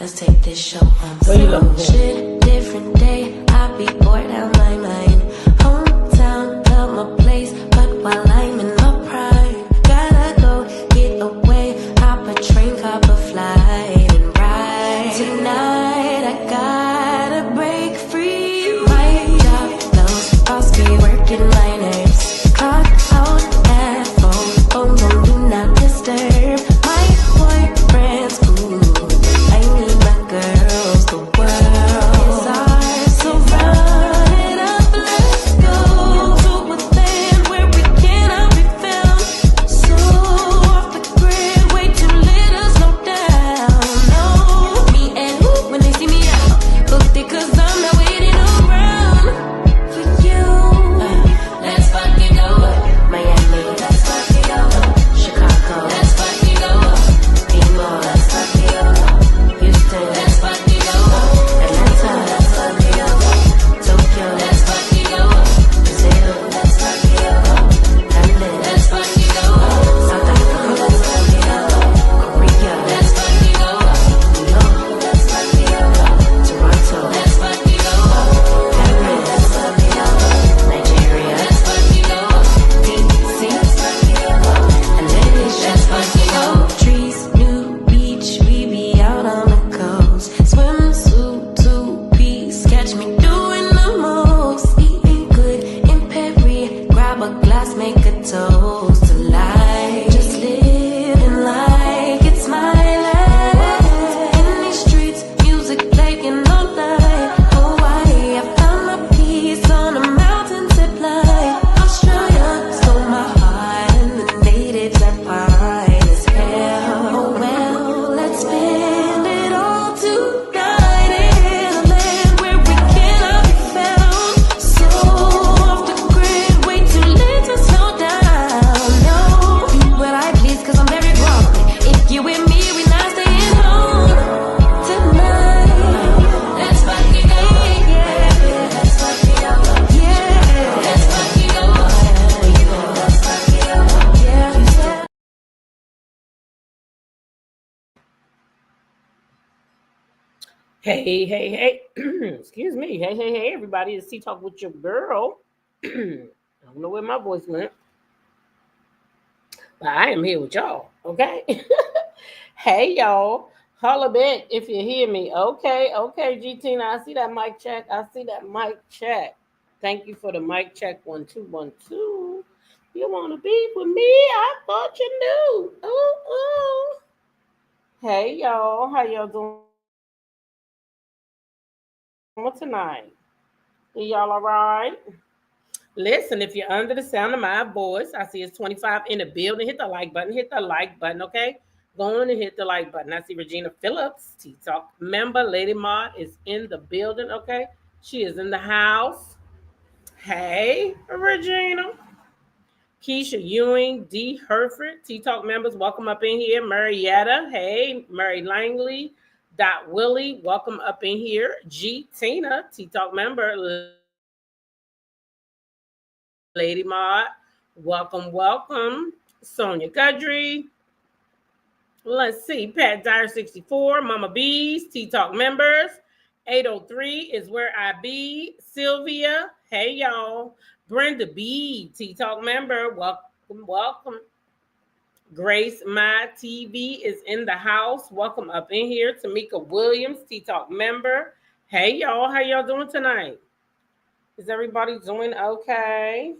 Let's take this show on some shit. Different day, I be bored out my mind. Hometown, love my place, but while I'm in my prime, gotta go get away. Hop a train, cop a flight, and ride. Tonight I gotta break free. My job, those boss be working my nerves. Clock out at 4, phone don't do not disturb. My boyfriend's ooh, I need my girls, the world is ours, so run it up, let's go to a land where we cannot be found. So off the grid, way too little, slow down. No, me and who, when they see me out, booked it cause I'm not waiting around for you. Let's fucking go, Miami, let's fucking go, Chicago, let's fucking go, Emo, let's fucking go, Houston, let's fucking go, Atlanta, let's fucking go, Tokyo, let's fucking go, Brazil, let's fucking go, London, let's fucking go, South Africa, let's fucking go, Korea, let's fucking go, New York, let's fucking go, Toronto, let's fucking go, Paris, let's fucking go, Nigeria, let's fucking go, DC, let's fucking go, and then let's fucking go. Trees, new beach, we be out on the coast. Swimsuit, 2-piece, catch me doing the most. Eating good in Perry, grab a glass, make a toast to life. Just living like it's my life. In these streets, music playing all night. Hawaii, I found my peace on a mountain zip line. Australia stole my heart, and the natives are fine as hell. Oh well, let's spend it all tonight in a land where we cannot be found. So off the grid, way too late to slow down. No, do what I please cause I'm very grown. If you with me, we not staying home tonight. Let's fucking go, yeah. Let's fucking go, yeah. Let's fucking go, let's fucking go, yeah. Hey. Excuse me. Hey, everybody. It's Tea Talk with your girl. I don't know where my voice went, but I am here with y'all, okay? Hey, y'all. Holla back if you hear me. Okay, G Tina. I see that mic check. Thank you for the mic check. 1 2 1 2. You want to be with me? I thought you knew. Ooh. Hey, y'all. How y'all doing tonight? Y'all all right? Listen, if you're under the sound of my voice, I see it's 25 in the building. Hit the like button, okay? Go on and hit the like button. I see Regina Phillips, Tea Talk member. Lady Maud is in the building, okay? She is in the house. Hey, Regina. Keisha Ewing, D. Herford, Tea Talk members, welcome up in here. Marietta, hey. Mary Langley, Dot Willie, welcome up in here. G. Tina, Tea Talk member. Lady Maud, welcome. Sonia Gudry. Let's see, Pat Dyer 64, Mama Bees, Tea Talk members. 803 is where I be. Sylvia, hey y'all. Brenda B, Tea Talk member, welcome. Grace My TV is in the house. Welcome up in here. Tamika Williams, Tea Talk member. Hey y'all, how y'all doing tonight? Is everybody doing okay?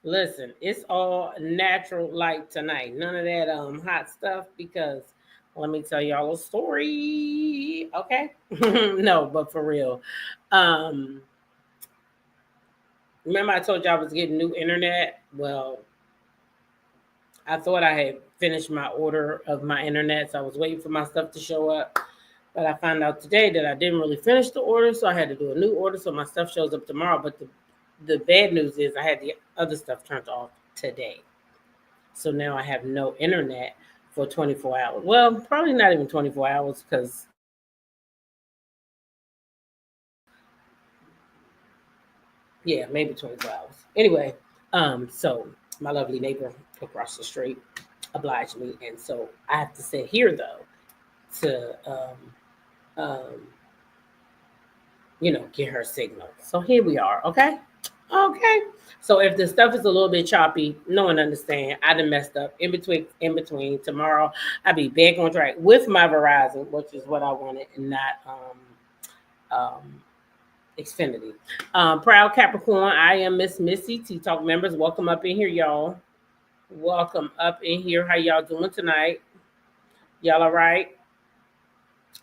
Listen, it's all natural light tonight. None of that hot stuff because let me tell y'all a story. Okay? No, but for real. Remember I told you I was getting new internet? Well, I thought I had finished my order of my internet, so I was waiting for my stuff to show up. But I found out today that I didn't really finish the order, so I had to do a new order, so my stuff shows up tomorrow. But the bad news is I had the other stuff turned off today. So now I have no internet for 24 hours. Well, probably not even 24 hours because maybe 24 hours. Anyway, so my lovely neighbor across the street, oblige me. And so I have to sit here though to um, get her signal. So here we are. Okay. Okay. So if the stuff is a little bit choppy, no one understand. I done messed up in between. Tomorrow I'll be back on track with my Verizon, which is what I wanted, and not um Xfinity. Proud Capricorn, I am Miss Missy. T Talk members, welcome up in here, y'all. Welcome up in here. How y'all doing tonight? Y'all all right?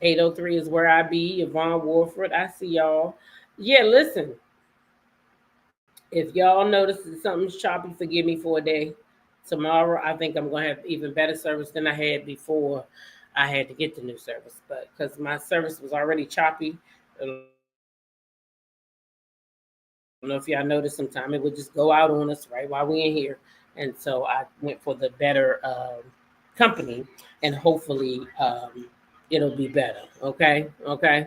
803 is where I be. Yvonne Warford, I see y'all. Yeah, listen. If y'all notice that something's choppy, forgive me for a day. Tomorrow, I think I'm going to have even better service than I had before I had to get the new service. But because my service was already choppy, I don't know if y'all noticed, sometime it would just go out on us right while we in here. And so I went for the better company, and hopefully it'll be better. Okay. Okay.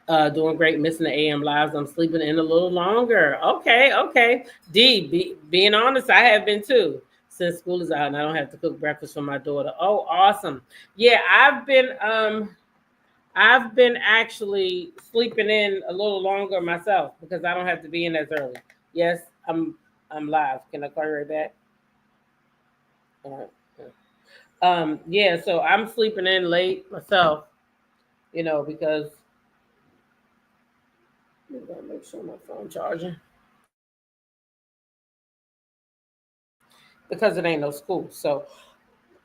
Doing great, missing the AM lives. I'm sleeping in a little longer. Okay, okay. Being honest, I have been too. Since school is out and I don't have to cook breakfast for my daughter. Oh, awesome. Yeah, I've been actually sleeping in a little longer myself because I don't have to be in as early. Yes, I'm live. Can I call you right back? All right. Yeah, so I'm sleeping in late myself, because I gotta make sure my phone charging. Because it ain't no school. So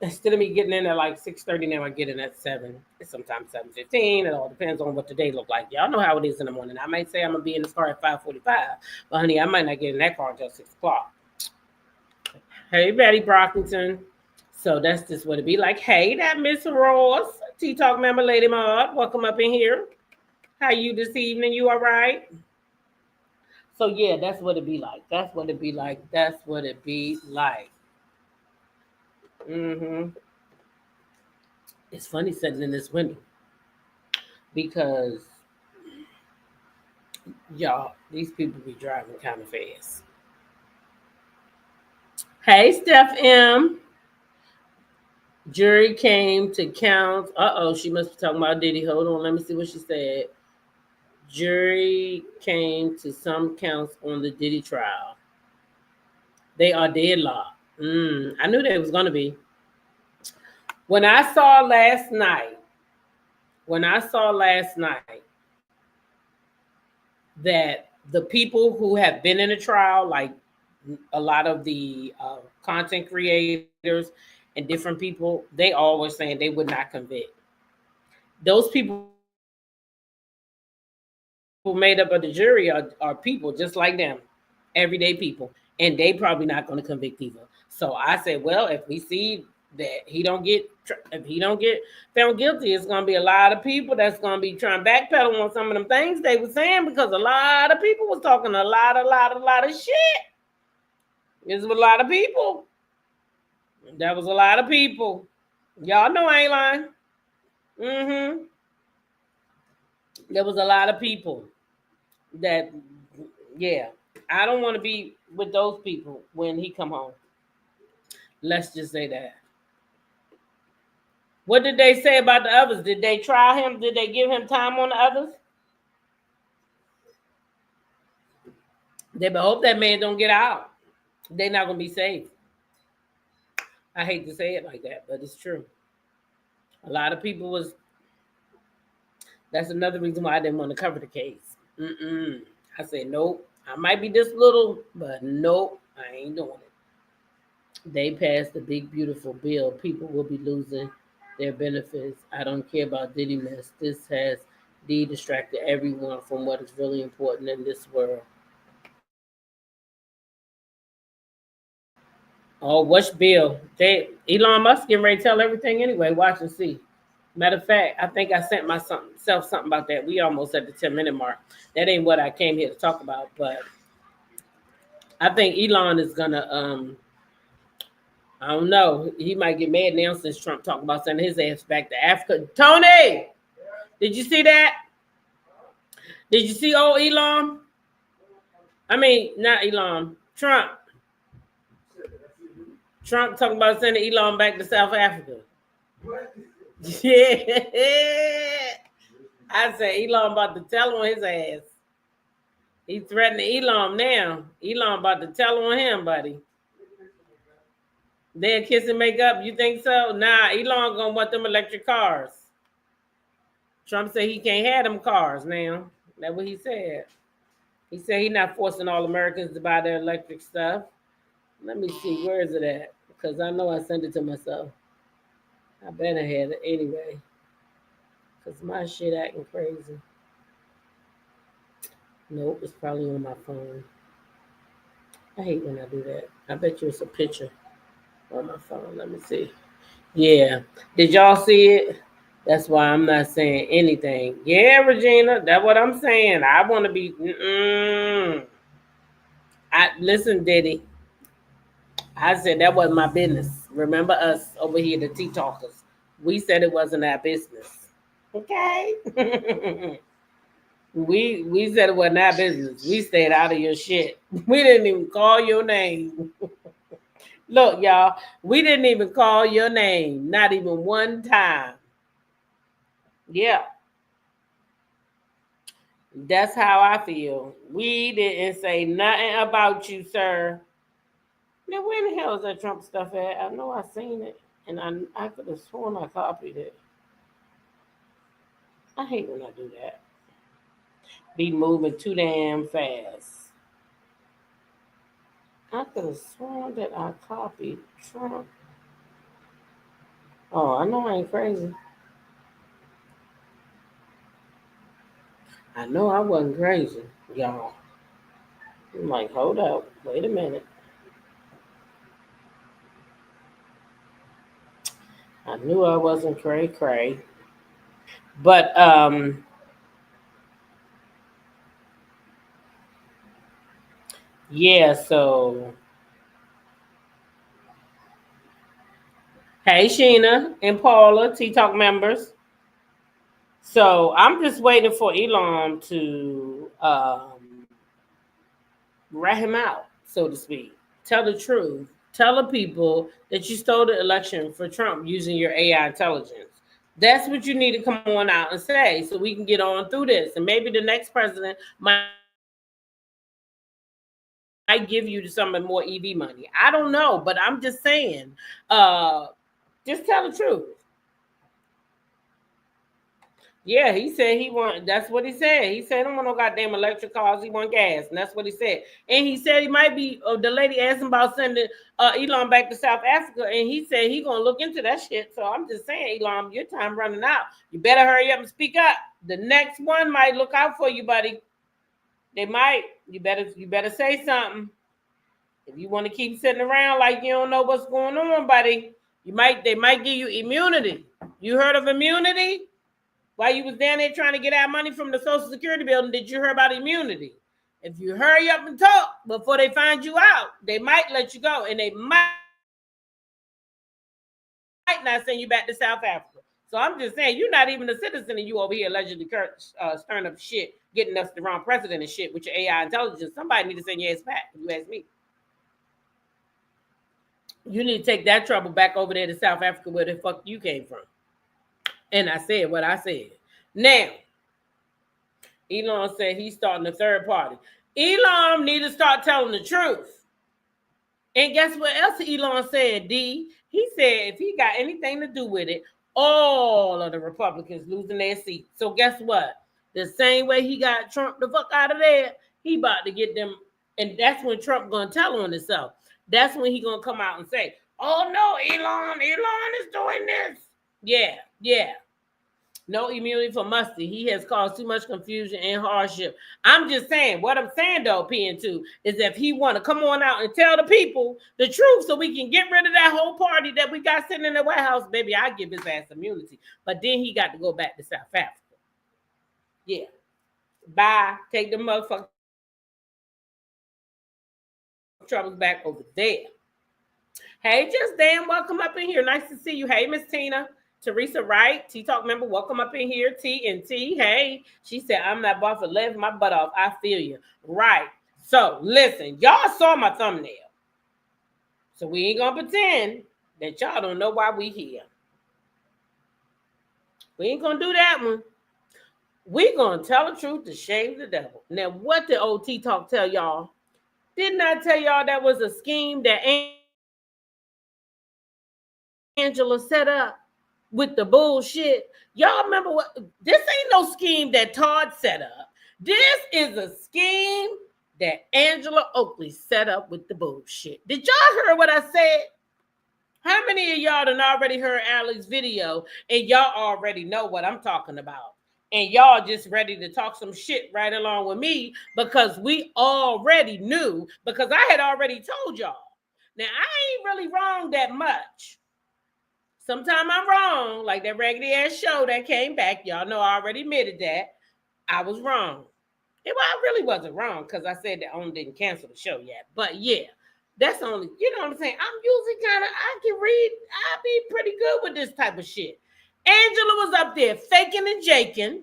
instead of me getting in at like 6:30 now, I get in at 7. Sometimes 7:15. It all depends on what the day look like. Y'all know how it is in the morning. I might say I'm gonna be in this car at 5:45, but honey, I might not get in that car until 6 o'clock. Hey, Betty Brockington. So that's just what it be like. Hey, that Miss Ross, T Talk member, Lady Maud. Welcome up in here. How you this evening? You all right? So yeah, that's what it be like. That's what it be like. That's what it be like. Mm-hmm. It's funny sitting in this window because y'all, these people be driving kind of fast. Hey, Steph M. Jury came to count. She must be talking about Diddy. Hold on, let me see what she said. Jury came to some counts on the Diddy trial. They are deadlocked. I knew they was gonna be. When I saw last night, that the people who have been in a trial, like a lot of the content creators and different people, they all were saying they would not convict. Those people who made up of the jury are people just like them, everyday people, and they probably not going to convict either. So I said, well, if we see that if he don't get found guilty, it's going to be a lot of people that's going to be trying to backpedal on some of them things they were saying, because a lot of people was talking a lot of shit. There's a lot of people. That was a lot of people. Y'all know I ain't lying. Mm-hmm. There was a lot of people that, yeah. I don't want to be with those people when he come home. Let's just say that. What did they say about the others? Did they try him? Did they give him time on the others? They hope that man don't get out. They're not gonna be safe. I hate to say it like that, but it's true. A lot of people was. That's another reason why I didn't want to cover the case. I said nope. I might be this little, but nope, I ain't doing it. They passed the big beautiful bill. People will be losing their benefits. I don't care about Diddy mess. This has distracted everyone from what is really important in this world. Oh, which bill? Elon Musk getting ready to tell everything anyway. Watch and see. Matter of fact, I think I sent myself something about that. We almost at the 10-minute mark. That ain't what I came here to talk about, but I think Elon is gonna I don't know. He might get mad now since Trump talking about sending his ass back to Africa. Tony, did you see that? Did you see old Elon? I mean, not Elon. Trump. Trump talking about sending Elon back to South Africa. Yeah. I said Elon about to tell on his ass. He threatening Elon now. Elon about to tell on him, buddy. They'll kiss and make up. You think so? Nah, Elon gonna want them electric cars. Trump said he can't have them cars now. That's what he said. He said he's not forcing all Americans to buy their electric stuff. Let me see, where is it at? Because I know I sent it to myself. I bet I had it anyway. Because my shit acting crazy. Nope, it's probably on my phone. I hate when I do that. I bet you it's a picture on my phone. Let me see. Yeah. Did y'all see it? That's why I'm not saying anything. Yeah, Regina, that's what I'm saying. I want to be. Listen, Diddy. I said that wasn't my business. Remember us over here, the tea talkers. We said it wasn't our business. Okay. we said it wasn't our business. We stayed out of your shit. We didn't even call your name. Look, y'all, we didn't even call your name. Not even one time. Yeah. That's how I feel. We didn't say nothing about you, sir. Now, where the hell is that Trump stuff at? I know I seen it, and I could have sworn I copied it. I hate when I do that. Be moving too damn fast. I could have sworn that I copied Trump. Oh, I know I ain't crazy. I know I wasn't crazy, y'all. I'm like, hold up, wait a minute. I knew I wasn't cray. But yeah, so hey Sheena and Paula, T Talk members. So I'm just waiting for Elon to rat him out, so to speak. Tell the truth. Tell the people that you stole the election for Trump using your AI intelligence. That's what you need to come on out and say so we can get on through this. And maybe the next president might give you some more EV money. I don't know, but I'm just saying, just tell the truth. Yeah, he said he want. That's what he said. He said he don't want no goddamn electric cars. He want gas, and that's what he said. And he said he might be. The lady asked him about sending Elon back to South Africa, and he said he gonna look into that shit. So I'm just saying, Elon, your time running out. You better hurry up and speak up. The next one might look out for you, buddy. They might. You better say something. If you want to keep sitting around like you don't know what's going on, buddy, they might give you immunity. You heard of immunity? While you was down there trying to get our money from the Social Security building, did you hear about immunity? If you hurry up and talk before they find you out, they might let you go, and they might not send you back to South Africa. So I'm just saying, you're not even a citizen, and you over here allegedly stirring up shit, getting us the wrong president and shit with your AI intelligence. Somebody need to send your ass back. If you ask me. You need to take that trouble back over there to South Africa where the fuck you came from. And I said what I said. Now, Elon said he's starting a third party. Elon need to start telling the truth. And guess what else Elon said, D? He said if he got anything to do with it, all of the Republicans losing their seats. So guess what? The same way he got Trump the fuck out of there, he about to get them. And that's when Trump gonna tell on himself. That's when he gonna come out and say, oh no, Elon is doing this. Yeah. No immunity for Musty. He has caused too much confusion and hardship. I'm just saying, what I'm saying though, PN2, is if he want to come on out and tell the people the truth so we can get rid of that whole party that we got sitting in the White House, baby, I give his ass immunity. But then he got to go back to South Africa. Yeah. Bye. Take the motherfucker troubles back over there. Hey, just damn, welcome up in here. Nice to see you. Hey, Miss Tina. Teresa Wright, T Talk member, welcome up in here. T and T, hey. She said, I'm not about to laugh my butt off. I feel you. Right. So, listen, y'all saw my thumbnail. So we ain't gonna pretend that y'all don't know why we here. We ain't gonna do that one. We gonna tell the truth to shame the devil. Now, what did OT Talk tell y'all? Didn't I tell y'all that was a scheme that Angela set up with the bullshit? Y'all remember what? This ain't no scheme that Todd set up. This is a scheme that Angela Oakley set up with the bullshit. Did y'all hear what I said? How many of y'all done already heard Alex's video and y'all already know what I'm talking about? And y'all just ready to talk some shit right along with me because we already knew, because I had already told y'all. Now, I ain't really wrong that much. Sometimes I'm wrong, like that raggedy ass show that came back. Y'all know I already admitted that. I was wrong. I really wasn't wrong because I said that OWN didn't cancel the show yet. But yeah, that's only, you know what I'm saying? I'm usually I can read. I be pretty good with this type of shit. Angela was up there faking and jaking.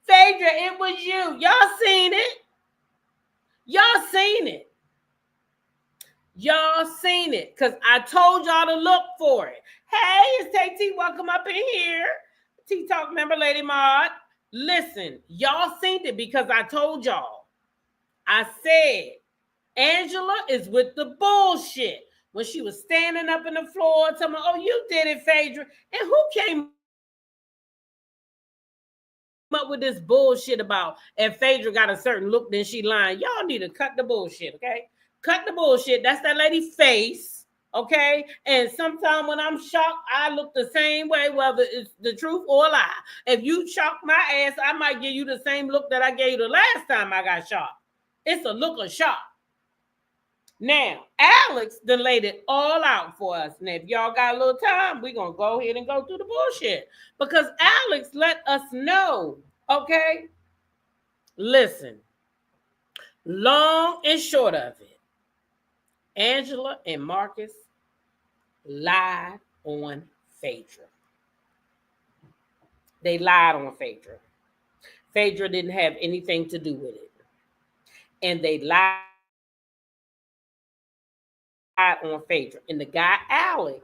Phaedra, it was you. Y'all seen it. Y'all seen it. Y'all seen it because I told y'all to look for it. Hey, it's Tay T. Welcome up in here. T Talk member, Lady Maud. Listen, y'all seen it because I told y'all. I said, Angela is with the bullshit. When she was standing up in the floor, telling me, oh, you did it, Phaedra. And who came up with this bullshit about if Phaedra got a certain look, then she lying? Y'all need to cut the bullshit, okay? Cut the bullshit. That's that lady's face, okay? And sometimes when I'm shocked, I look the same way, whether it's the truth or a lie. If you shock my ass, I might give you the same look that I gave you the last time I got shocked. It's a look of shock. Now, Alex done laid it all out for us. Now, if y'all got a little time, we're going to go ahead and go through the bullshit. Because Alex let us know, okay? Listen, long and short of it, Angela and Marcus lied on Phaedra. They lied on Phaedra. Phaedra didn't have anything to do with it. And they lied on Phaedra. And the guy, Alex,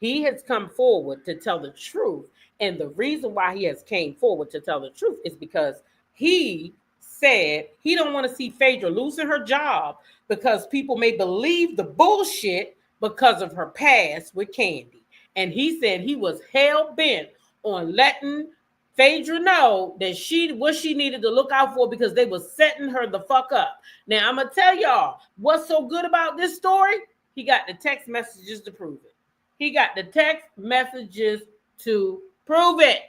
he has come forward to tell the truth. And the reason why he has came forward to tell the truth is because he said he don't want to see Phaedra losing her job because people may believe the bullshit because of her past with Candy. And he said he was hell-bent on letting Phaedra know that what she needed to look out for because they were setting her the fuck up. Now, I'm going to tell y'all what's so good about this story. He got the text messages to prove it. He got the text messages to prove it.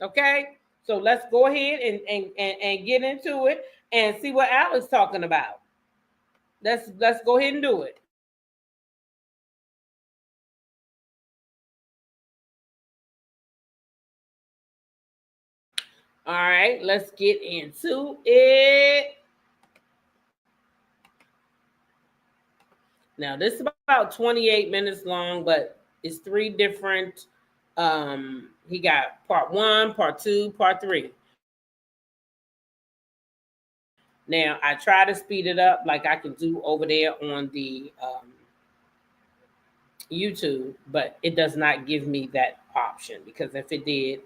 Okay? So let's go ahead and get into it and see what Alex talking about. Let's go ahead and do it. All right, let's get into it. Now, this is about 28 minutes long, but it's 3 different. He got part 1, part 2, part 3. Now, I try to speed it up like I can do over there on the YouTube, but it does not give me that option because if it did,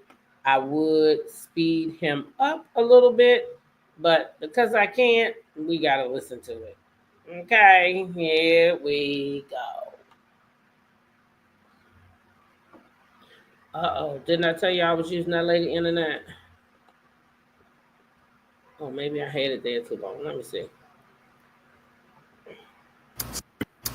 I would speed him up a little bit, but because I can't, we got to listen to it. Okay, here we go. Uh-oh, didn't I tell you I was using that lady internet? Oh, maybe I had it there too long. Let me see.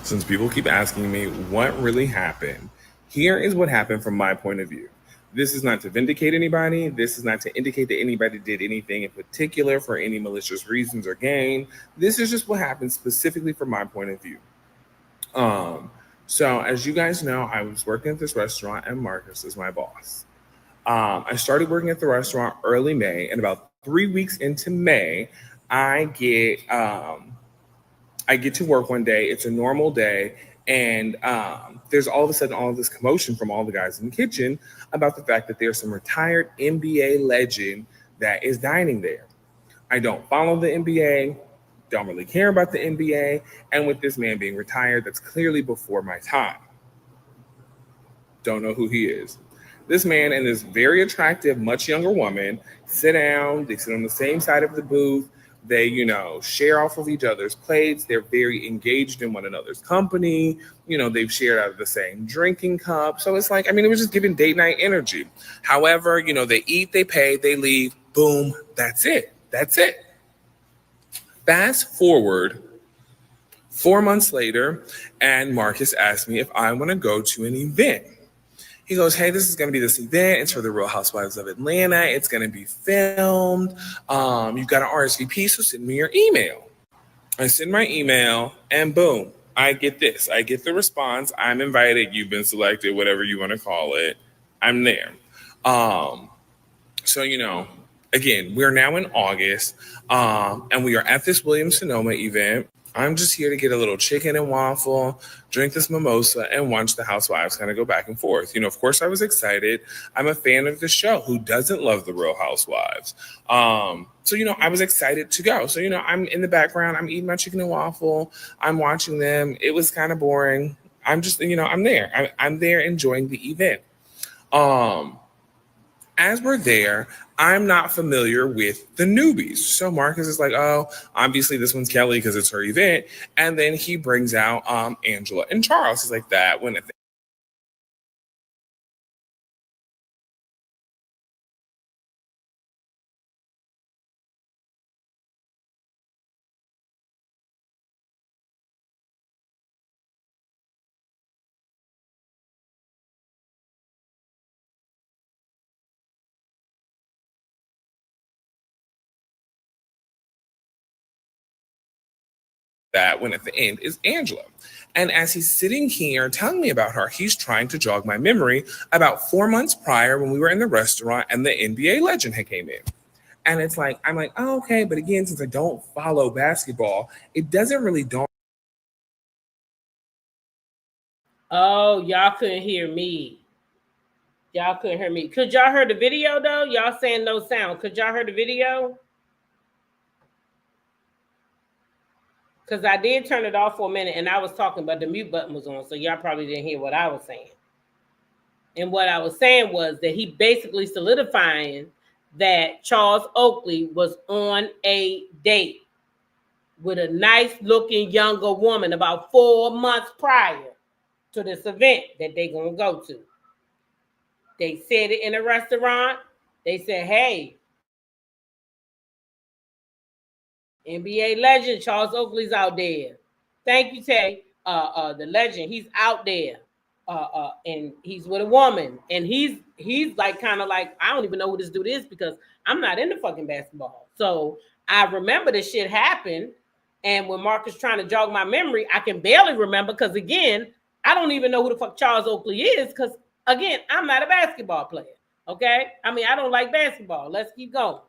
Since people keep asking me what really happened, here is what happened from my point of view. This is not to vindicate anybody. This is not to indicate that anybody did anything in particular for any malicious reasons or gain. This is just what happened specifically from my point of view. So as you guys know, I was working at this restaurant and Marcus is my boss. I started working at the restaurant early May, and about 3 weeks into May, I get to work one day. It's a normal day. And there's all of a sudden all of this commotion from all the guys in the kitchen about the fact that there's some retired NBA legend that is dining there. I don't follow the NBA. don't really care about the NBA, and with this man being retired, that's clearly before my time. Don't know who he is. This man and this very attractive, much younger woman sit down. They sit on the same side of the booth. They, share off of each other's plates. They're very engaged in one another's company. They've shared out of the same drinking cup. So it's like, it was just giving date night energy. However, they eat, they pay, they leave. Boom. That's it. That's it. Fast forward 4 months later, and Marcus asked me if I want to go to an event. He goes, hey, this is going to be this event. It's for the Real Housewives of Atlanta. It's going to be filmed. You've got an RSVP, so send me your email. I send my email, and boom, I get this. I get the response. I'm invited. You've been selected, whatever you want to call it. I'm there. So, again, we're now in August, and we are at this Williams-Sonoma event. I'm just here to get a little chicken and waffle, drink this mimosa, and watch the housewives kind of go back and forth. Of course, I was excited. I'm a fan of the show. Who doesn't love the Real Housewives? So, I was excited to go. So, I'm in the background. I'm eating my chicken and waffle. I'm watching them. It was kind of boring. I'm just, I'm there. I'm there enjoying the event. As we're there, I'm not familiar with the newbies. So Marcus is like, oh, obviously this one's Kelly because it's her event. And then he brings out Angela and Charles. He's like, that one. That one at the end is Angela. And as he's sitting here telling me about her, he's trying to jog my memory about 4 months prior when we were in the restaurant and the NBA legend had came in. And it's like, I'm like, oh, okay. But again, since I don't follow basketball, it doesn't really dawn. Oh, y'all couldn't hear me. Y'all couldn't hear me. Could y'all hear the video though? Y'all saying no sound. Could y'all hear the video? Because I did turn it off for a minute and I was talking, but the mute button was on. So y'all probably didn't hear what I was saying. And what I was saying was that he basically solidifying that Charles Oakley was on a date with a nice looking younger woman about 4 months prior to this event that they're going to go to. They said it in a restaurant. They said, hey, NBA legend Charles Oakley's out there. Thank you, Tay. The legend, he's out there. And he's with a woman. And he's like kind of like, I don't even know who this dude is because I'm not into fucking basketball. So I remember this shit happened. And when Marcus trying to jog my memory, I can barely remember because again, I don't even know who the fuck Charles Oakley is because again, I'm not a basketball player. Okay? I don't like basketball. Let's keep going.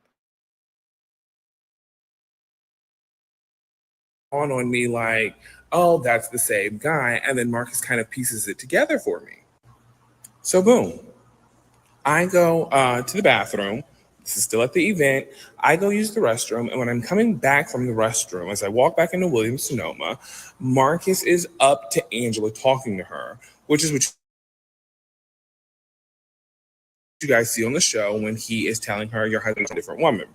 On me like, oh, that's the same guy. And then Marcus kind of pieces it together for me. So boom, I go to the bathroom. This is still at the event. I go use the restroom. And when I'm coming back from the restroom, as I walk back into Williams-Sonoma, Marcus is up to Angela talking to her, which is what you guys see on the show when he is telling her your husband's a different woman.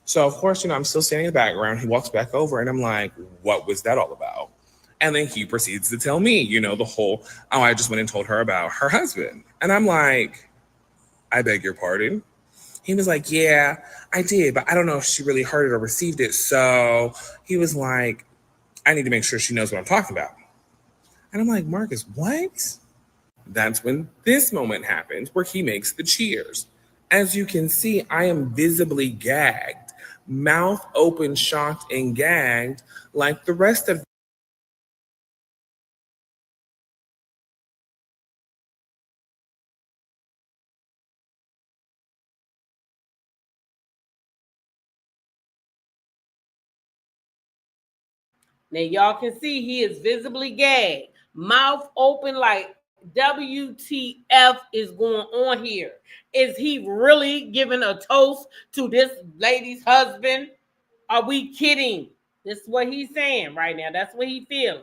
So, of course, I'm still standing in the background. He walks back over and I'm like, what was that all about? And then he proceeds to tell me, the whole, oh, I just went and told her about her husband. And I'm like, I beg your pardon? He was like, yeah, I did, but I don't know if she really heard it or received it. So he was like, I need to make sure she knows what I'm talking about. And I'm like, Marcus, what? That's when this moment happens where he makes the cheers. As you can see, I am visibly gagged. Mouth open, shocked, and gagged like the rest of Now y'all can see he is visibly gagged, mouth open like WTF is going on here? Is he really giving a toast to this lady's husband? Are we kidding? This is what he's saying right now. That's what he's feeling.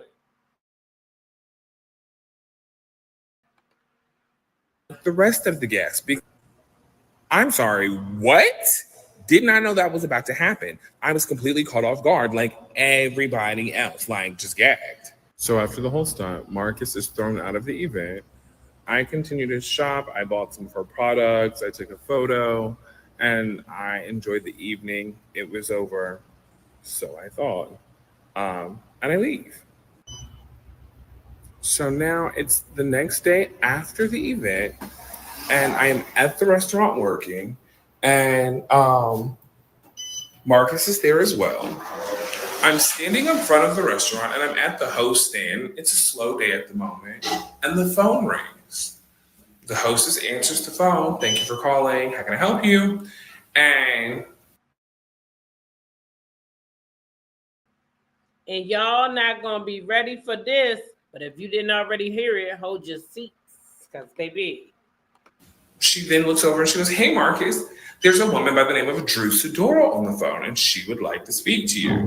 The rest of the guests. I'm sorry, what? Did not know that was about to happen. I was completely caught off guard, like everybody else, like just gagged. So after the whole stunt, Marcus is thrown out of the event. I continued to shop. I bought some of her products. I took a photo, and I enjoyed the evening. It was over, so I thought. And I leave. So now it's the next day after the event, and I am at the restaurant working, and Marcus is there as well. I'm standing in front of the restaurant, and I'm at the host stand. It's a slow day at the moment, and the phone rings. The hostess answers the phone. Thank you for calling. How can I help you? And And y'all not gonna be ready for this, but if you didn't already hear it, hold your seats, because they big. she then looks over and she goes, "Hey, Marcus, there's a woman by the name of Drew Sidora on the phone, and she would like to speak to you."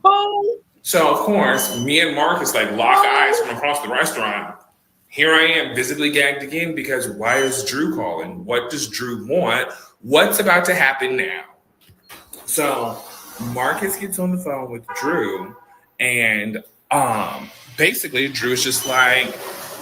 Boom. So, of course, me and Marcus like lock eyes from across the restaurant. Here I am, visibly gagged again, because why is Drew calling? What does Drew want? What's about to happen now? So Marcus gets on the phone with Drew, and basically Drew is just like,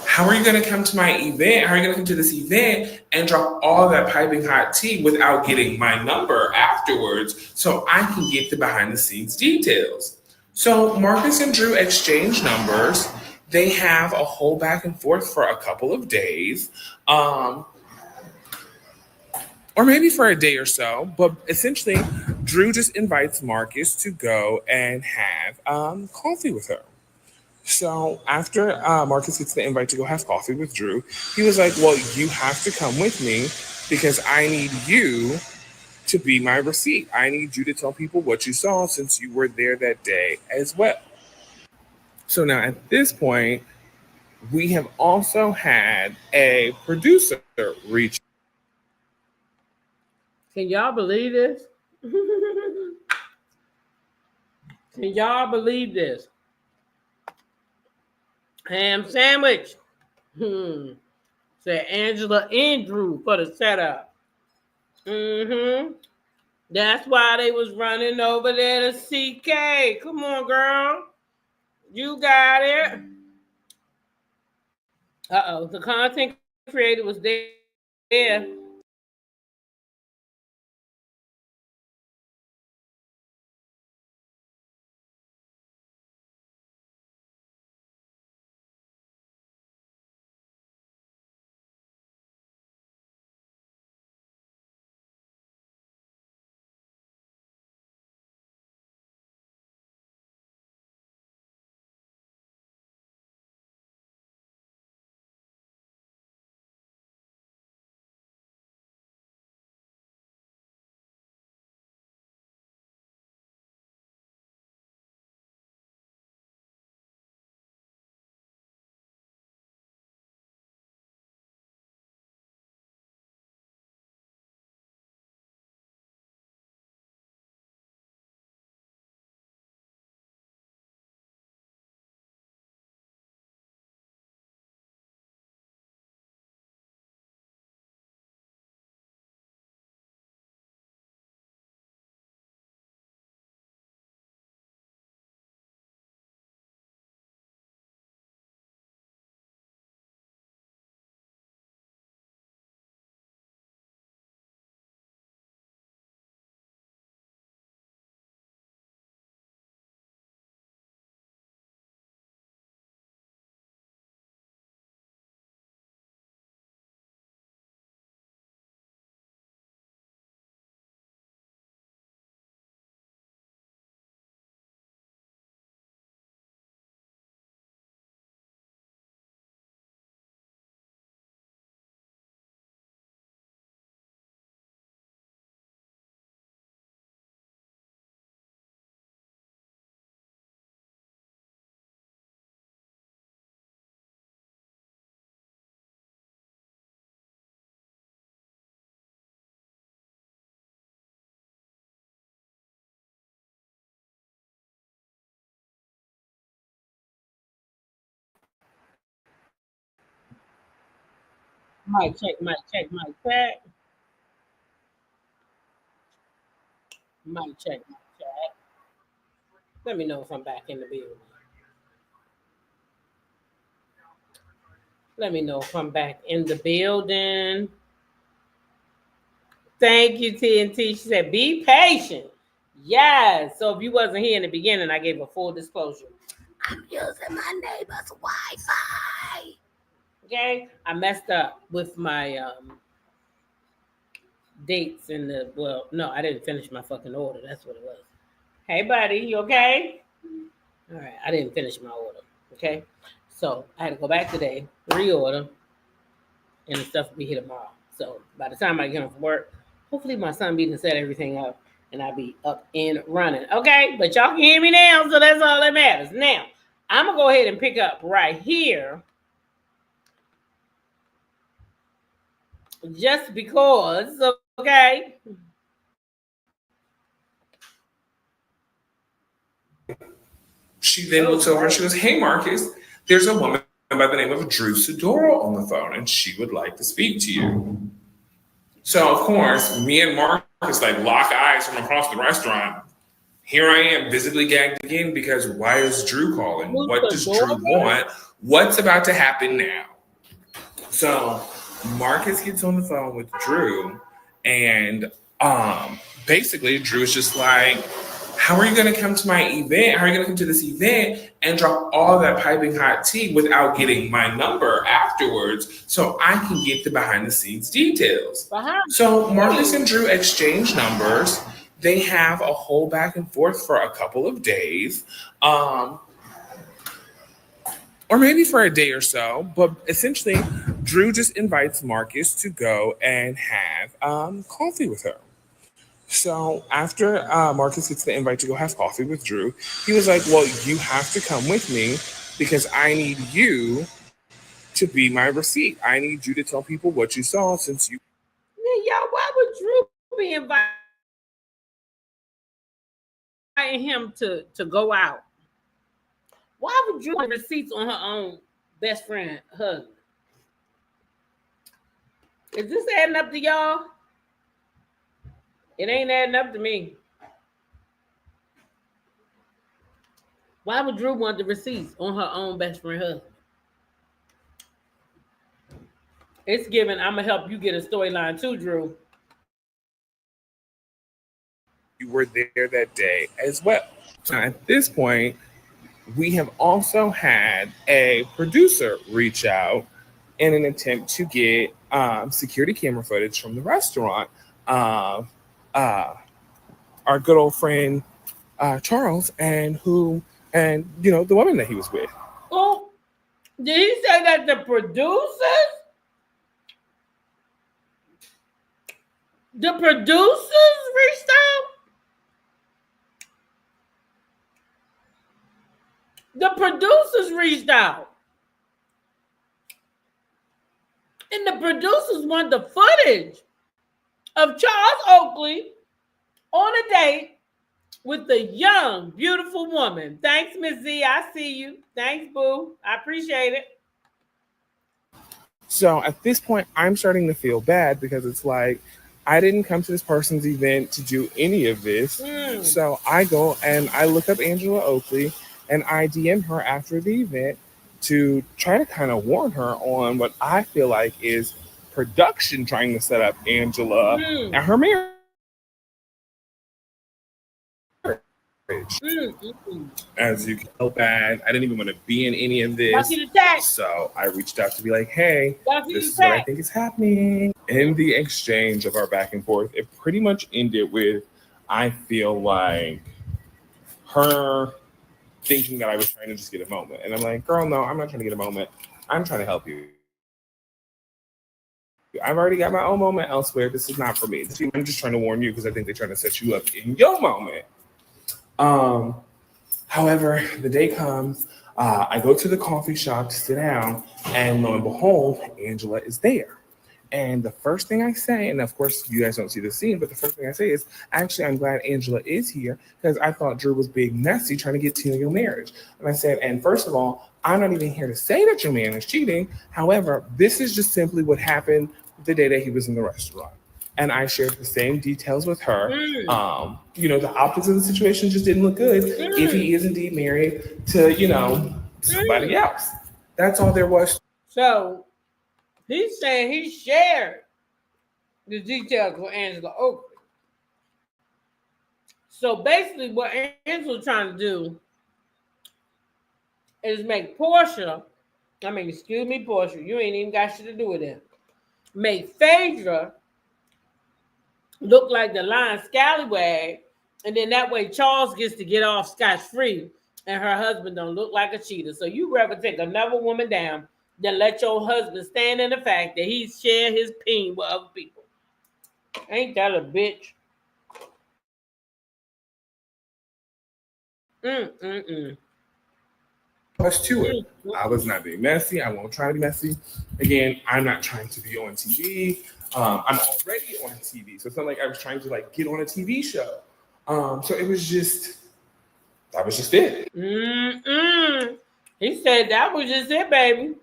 "How are you going to come to my event? How are you going to come to this event and drop all that piping hot tea without getting my number afterwards so I can get the behind the scenes details?" So Marcus and Drew exchange numbers. They have a whole back and forth for a couple of days. Or maybe for a day or so. But essentially, Drew just invites Marcus to go and have coffee with her. So after Marcus gets the invite to go have coffee with Drew, he was like, "Well, you have to come with me because I need you to be my receipt. I need you to tell people what you saw since you were there that day as well." So now at this point, we have also had a producer reach. Can y'all believe this? Can y'all believe this? Ham sandwich. Said Angela and Drew for the setup. That's why they was running over there to CK. Come on, girl. You got it. Uh-oh. The content creator was there. Mic check, mic check, mic check. Mic check, mic check. Let me know if I'm back in the building. Let me know if I'm back in the building. Thank you, TNT. She said, be patient. Yes. So if you wasn't here in the beginning, I gave a full disclosure. I'm using my neighbor's Wi-Fi. Okay. I messed up with my dates in no, I didn't finish my fucking order. That's what it was. Hey, buddy, you okay? All right. I didn't finish my order. Okay. So I had to go back today, reorder, and the stuff will be here tomorrow. So by the time I get home from work, hopefully my son be done set everything up and I'll be up and running. Okay, but y'all can hear me now, so that's all that matters. Now, I'm gonna go ahead and pick up right here. Just because, okay. She then looks over and she goes, "Hey, Marcus, there's a woman by the name of Drew Sidoro on the phone, and she would like to speak to you." So, of course, me and Marcus like lock eyes from across the restaurant. Here I am, visibly gagged again, because why is Drew calling? What does Drew want? What's about to happen now? So Marcus gets on the phone with Drew, and basically Drew is just like, how are you going to come to my event? How are you going to come to this event and drop all that piping hot tea without getting my number afterwards so I can get the behind the scenes details? So Marcus and Drew exchange numbers. They have a whole back and forth for a couple of days, or maybe for a day or so. But essentially, Drew just invites Marcus to go and have coffee with her. So after Marcus gets the invite to go have coffee with Drew, he was like, well, you have to come with me because I need you to be my receipt. I need you to tell people what you saw since you... Yeah, y'all, why would Drew be inviting him to go out? Why would Drew have receipts on her own best friend husband? Is this adding up to y'all? It ain't adding up to me. Why would Drew want the receipts on her own best friend husband? It's given, I'm going to help you get a storyline too, Drew. You were there that day as well. So at this point, we have also had a producer reach out in an attempt to get security camera footage from the restaurant of our good old friend Charles and the woman that he was with. Oh, did he say that the producers reached out? The producers reached out. And the producers want the footage of Charles Oakley on a date with the young, beautiful woman. Thanks, Miss Z. I see you. Thanks, boo. I appreciate it. So at this point, I'm starting to feel bad because it's like, I didn't come to this person's event to do any of this. So I go and I look up Angela Oakley and I DM her after the event to try to kind of warn her on what I feel like is production trying to set up Angela and her marriage. As you can tell, bad. I didn't even want to be in any of this. So I reached out to be like, hey, this is what I think is happening. In the exchange of our back and forth, it pretty much ended with, I feel like, her thinking that I was trying to just get a moment. And I'm like, girl, no, I'm not trying to get a moment. I'm trying to help you. I've already got my own moment elsewhere. This is not for me. I'm just trying to warn you because I think they're trying to set you up in your moment. However, the day comes, I go to the coffee shop to sit down, and lo and behold, Angela is there. And the first thing I say, and of course you guys don't see the scene, but the first thing I say is, actually, I'm glad Angela is here because I thought Drew was being messy trying to get to your marriage. And I said, and first of all, I'm not even here to say that your man is cheating. However, this is just simply what happened the day that he was in the restaurant. And I shared the same details with her. The optics of the situation just didn't look good if he is indeed married to, somebody else. That's all there was. So he's saying he shared the details with Angela Oakley. So basically what Angela's trying to do is make Portia, you ain't even got shit to do with it. Make Phaedra look like the lying scallywag, and then that way Charles gets to get off scotch-free and her husband don't look like a cheater. So you rather take another woman down than let your husband stand in the fact that he's sharing his pain with other people. Ain't that a bitch? Us to it. I was not being messy. I won't try to be messy. Again, I'm not trying to be on TV. I'm already on TV, so it's not like I was trying to get on a TV show. So it was just, that was just it. He said that was just it, baby.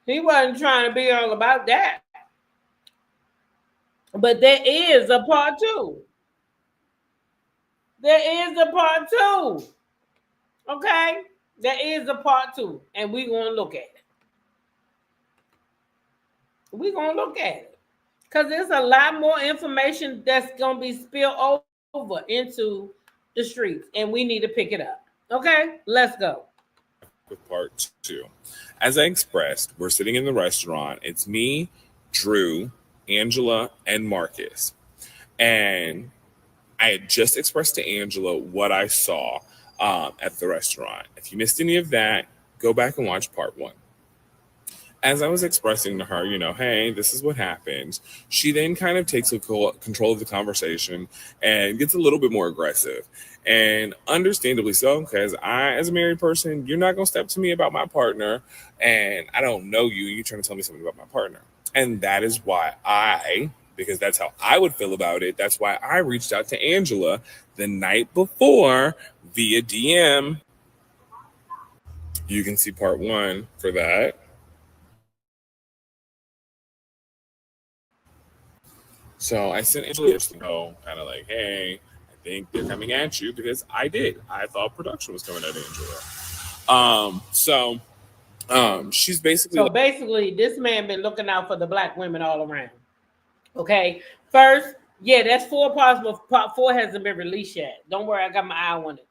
He wasn't trying to be all about that. But there is a part two. There is a part two. Okay? There is a part two. And we're going to look at it. We're going to look at it. Because there's a lot more information that's going to be spilled over into the streets. And we need to pick it up. Okay? Let's go. With part two. As I expressed, we're sitting in the restaurant. It's me, Drew, Angela, and Marcus. And I had just expressed to Angela what I saw at the restaurant. If you missed any of that, go back and watch part one. As I was expressing to her, hey, this is what happened, she then kind of takes control of the conversation and gets a little bit more aggressive. And understandably so, because I, as a married person, you're not going to step to me about my partner, and I don't know you, you're trying to tell me something about my partner. And that is why because that's how I would feel about it, that's why I reached out to Angela the night before via DM. You can see part one for that. So I sent Angela kind of like, hey, I think they're coming at you, because I did. I thought production was coming at Angela. She's basically... So basically, this man been looking out for the black women all around. Okay? First, that's 4 parts, but part 4 hasn't been released yet. Don't worry, I got my eye on it.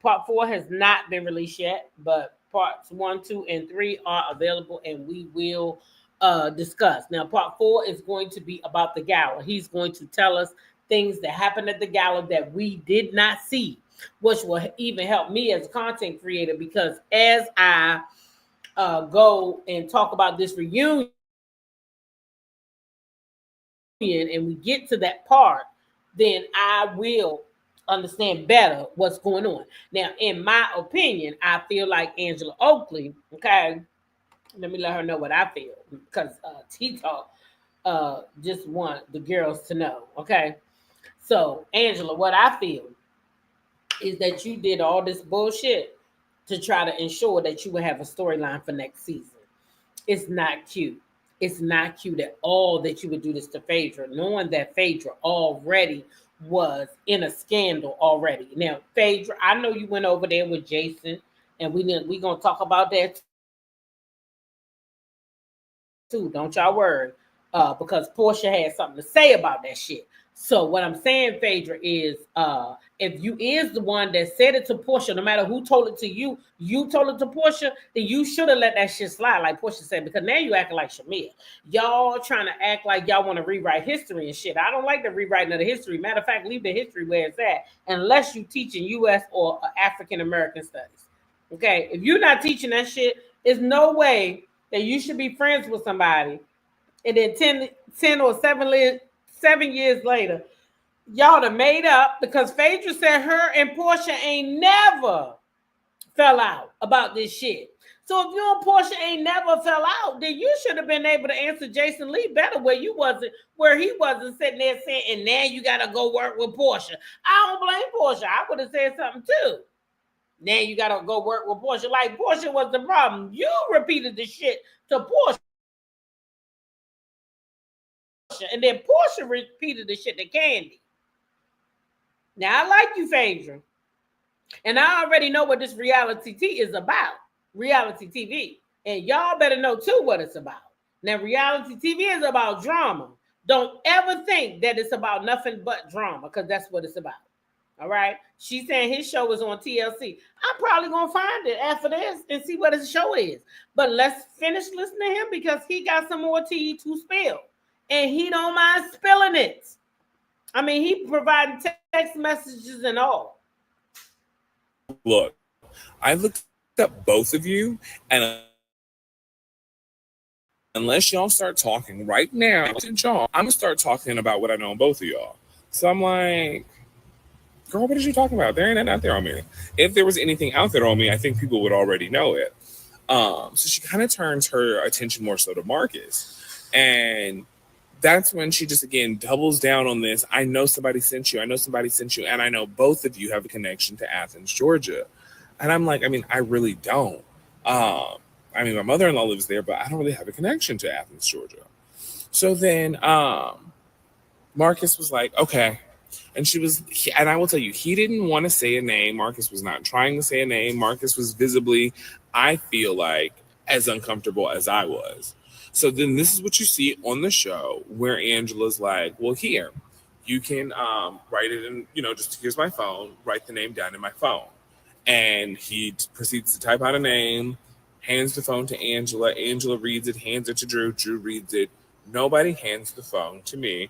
Part 4 has not been released yet, but parts 1, 2, and 3 are available, and we will discuss. Now, part 4 is going to be about the gala. He's going to tell us things that happened at the gala that we did not see, which will even help me as a content creator, because as I go and talk about this reunion and we get to that part, then I will understand better what's going on. Now, in my opinion, I feel like Angela Oakley, okay, let me let her know what I feel, because T-Talk just want the girls to know, okay? So, Angela, what I feel is that you did all this bullshit to try to ensure that you would have a storyline for next season. It's not cute. It's not cute at all that you would do this to Phaedra, knowing that Phaedra already was in a scandal already. Now, Phaedra, I know you went over there with Jason, and we're going to talk about that too. Don't y'all worry, because Portia had something to say about that shit. So what I'm saying, Phaedra, is if you is the one that said it to Portia, no matter who told it to you, you told it to Portia, then you should have let that shit slide, like Portia said, because now you acting like Shamir. Y'all trying to act like y'all want to rewrite history and shit. I don't like the rewriting of the history. Matter of fact, leave the history where it's at, unless you teach in U.S. or African American studies. Okay, if you're not teaching that shit, there's no way that you should be friends with somebody, and then 10 or 7 years later, y'all done made up, because Phaedra said her and Portia ain't never fell out about this shit. So if you and Portia ain't never fell out, then you should have been able to answer Jason Lee better where he wasn't sitting there saying, and now you gotta go work with Portia. I don't blame Portia. I would have said something too. Now you gotta go work with Portia. Like Portia was the problem. You repeated the shit to Portia. And then Portia repeated the shit to Candy. Now I like you, Phaedra. And I already know what this reality T is about. Reality TV. And y'all better know too what it's about. Now, reality TV is about drama. Don't ever think that it's about nothing but drama, because that's what it's about. All right. She's saying his show is on TLC. I'm probably gonna find it after this and see what his show is. But let's finish listening to him because he got some more tea to spill. And he don't mind spilling it. I mean, he provided text messages and all. Look, I looked up both of you, and unless y'all start talking right now, I'm gonna start talking about what I know on both of y'all. So I'm like, girl, what is you talking about? There ain't nothing out there on me. If there was anything out there on me, I think people would already know it. So she kind of turns her attention more so to Marcus. And that's when she just, again, doubles down on this. I know somebody sent you. I know somebody sent you. And I know both of you have a connection to Athens, Georgia. And I'm like, I mean, I really don't. I mean, my mother-in-law lives there, but I don't really have a connection to Athens, Georgia. So then Marcus was like, okay. And and I will tell you, he didn't want to say a name. Marcus was not trying to say a name. Marcus was visibly, I feel like, as uncomfortable as I was. So then this is what you see on the show where Angela's like, well, here, you can write it in, just here's my phone, write the name down in my phone. And he proceeds to type out a name, hands the phone to Angela. Angela reads it, hands it to Drew. Drew reads it. Nobody hands the phone to me.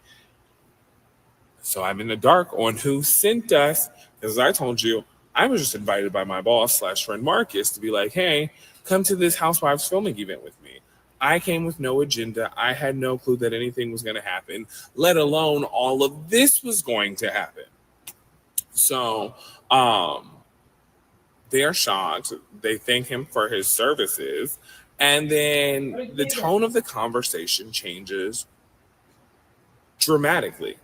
So I'm in the dark on who sent us. As I told you, I was just invited by my boss / friend Marcus to be like, hey, come to this Housewives filming event with me. I came with no agenda. I had no clue that anything was going to happen, let alone all of this was going to happen. So they are shocked. They thank him for his services. And then the tone of the conversation changes dramatically.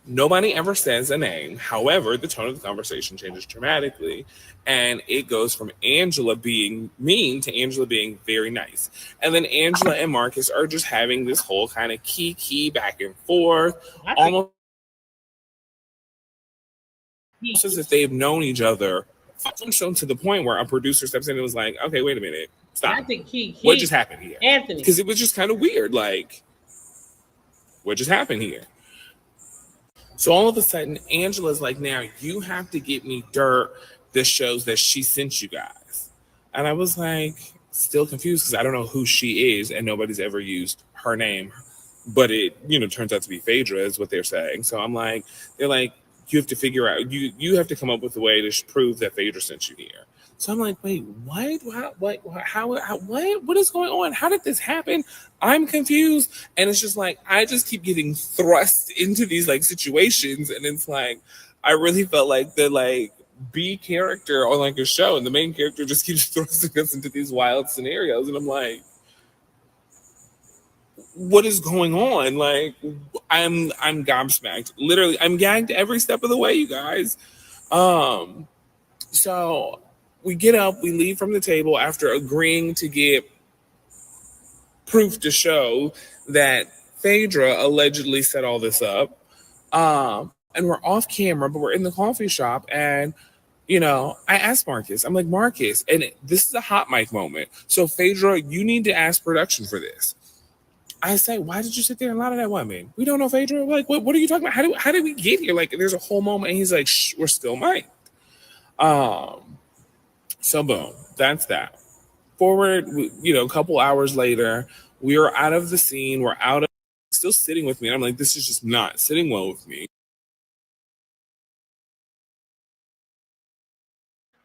Nobody ever says a name. However, the tone of the conversation changes dramatically. And it goes from Angela being mean to Angela being very nice. And then Angela and Marcus are just having this whole kind of key back and forth. Almost as if they've known each other. So to the point where a producer steps in and was like, okay, wait a minute. Stop. I think what just happened here? Anthony. Because it was just kind of weird. Like, what just happened here? So all of a sudden, Angela's like, now you have to get me dirt that shows that she sent you guys. And I was like, still confused because I don't know who she is and nobody's ever used her name. But it, turns out to be Phaedra is what they're saying. So I'm like, they're like, you have to figure out, you have to come up with a way to prove that Phaedra sent you here. So I'm like, wait, what? How, what is going on? How did this happen? I'm confused. And it's just like, I just keep getting thrust into these like situations. And it's like, I really felt like the like B character on like a show. And the main character just keeps thrusting us into these wild scenarios. And I'm like, what is going on? Like, I'm gobsmacked. Literally, I'm gagged every step of the way, you guys. So we get up, we leave from the table after agreeing to get proof to show that Phaedra allegedly set all this up. And we're off camera, but we're in the coffee shop. And, I asked Marcus, I'm like, Marcus, and this is a hot mic moment. So Phaedra, you need to ask production for this. I say, why did you sit there and lie to that woman? We don't know Phaedra. Like, what are you talking about? How did we get here? Like, there's a whole moment. And he's like, shh, we're still mic'd. So boom, that's that. Forward, a couple hours later, we are out of the scene. We're out of, still sitting with me. And I'm like, this is just not sitting well with me.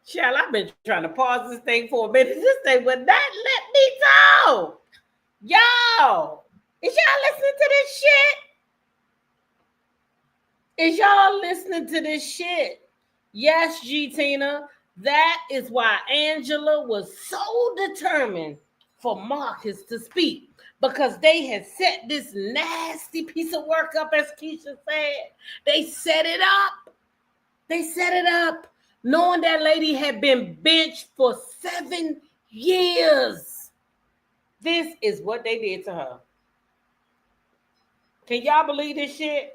Shall, I've been trying to pause this thing for a minute. This thing would not let me talk. Y'all, is y'all listening to this shit? Is y'all listening to this shit? Yes, G Tina. That is why Angela was so determined for Marcus to speak, because they had set this nasty piece of work up, as Keisha said. They set it up. They set it up, knowing that lady had been benched for 7 years. This is what they did to her. Can y'all believe this shit?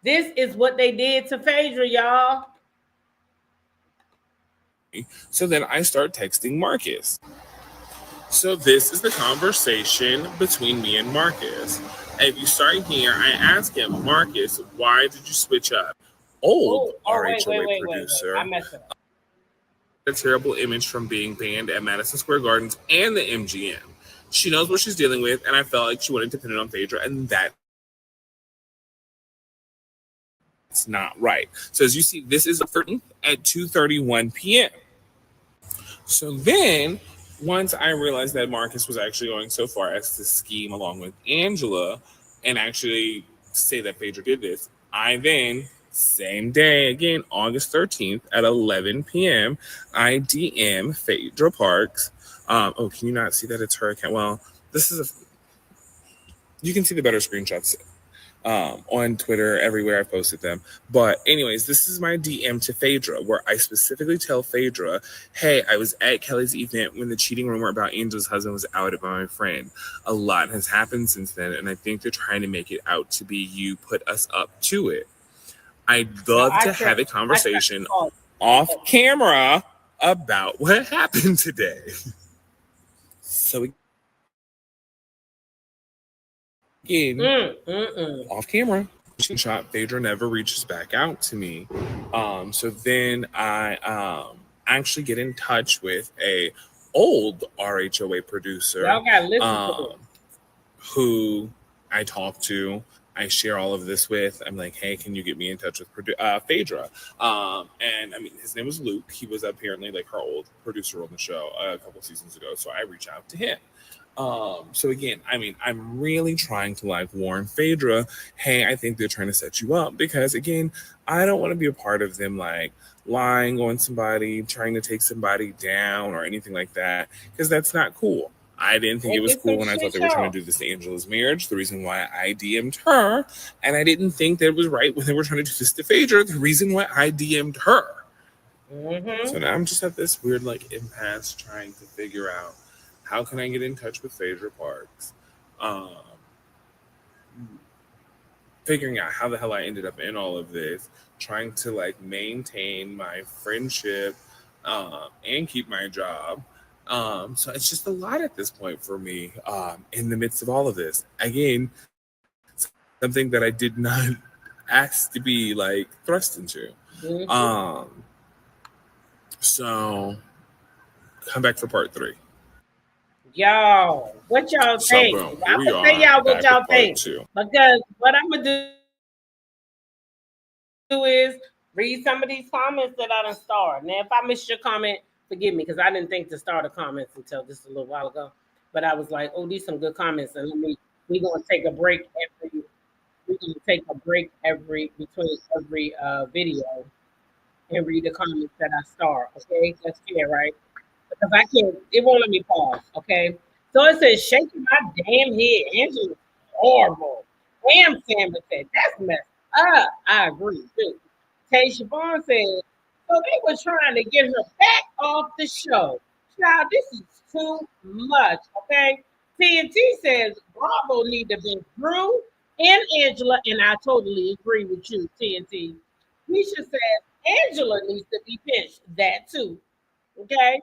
This is what they did to Phaedra, y'all. So then I start texting Marcus. So this is the conversation between me and Marcus. And if you start here, I ask him, Marcus, why did you switch up? Old RHOA producer. I messed up. A terrible image from being banned at Madison Square Gardens and the MGM. She knows what she's dealing with, and I felt like she wanted to pin it on Phaedra, and that's not right. So as you see, this is the 13th at 2:31 p.m. So then, once I realized that Marcus was actually going so far as to scheme along with Angela and actually say that Phaedra did this, I then, same day again, August 13th at 11 p.m., I DM Phaedra Parks. Oh, can you not see that it's her account? Well, you can see the better screenshots on Twitter, everywhere I posted them. But anyways, this is my DM to Phaedra, where I specifically tell Phaedra, hey, I was at Kelly's event when the cheating rumor about Angela's husband was outed by my friend. A lot has happened since then, and I think they're trying to make it out to be you put us up to it. I'd love to have a conversation off camera about what happened today. So again, off camera, shot. Phaedra never reaches back out to me. So then I actually get in touch with a old RHOA producer who I talk to. I share all of this with. I'm like, hey, can you get me in touch with Phaedra? And I mean, his name was Luke. He was apparently like her old producer on the show a couple seasons ago. So I reach out to him. So again, I mean, I'm really trying to like warn Phaedra, hey, I think they're trying to set you up, because again, I don't want to be a part of them like lying on somebody, trying to take somebody down or anything like that, because that's not cool. I didn't think it was cool when I thought they were trying to do this to Angela's marriage, the reason why I DM'd her, and I didn't think that it was right when they were trying to do this to Phaedra, the reason why I DM'd her. So now I'm just at this weird like impasse trying to figure out, how can I get in touch with Phaedra Parks? Figuring out how the hell I ended up in all of this, trying to like maintain my friendship and keep my job. So it's just a lot at this point for me in the midst of all of this. Again, something that I did not ask to be like thrust into. So come back for part 3. Y'all, what y'all think? So, boom, I'm gonna tell y'all what y'all think. Because what I'm gonna do is read some of these comments that I done starred. Now, if I missed your comment, forgive me, because I didn't think to start the comments until just a little while ago. But I was like, oh, these some good comments, and we're gonna take a break between every video and read the comments that I start. Okay, that's fair, right? Because I can't, it won't let me pause, okay? So it says, shaking my damn head. Angela's horrible. Damn, Sam said, that's messed up. I agree, too. Tay Siobhan said, so they were trying to get her back off the show. Child, this is too much, okay? TNT says, Bravo need to be Drew and Angela, and I totally agree with you, TNT. Misha says, Angela needs to be pinched. That, too, okay?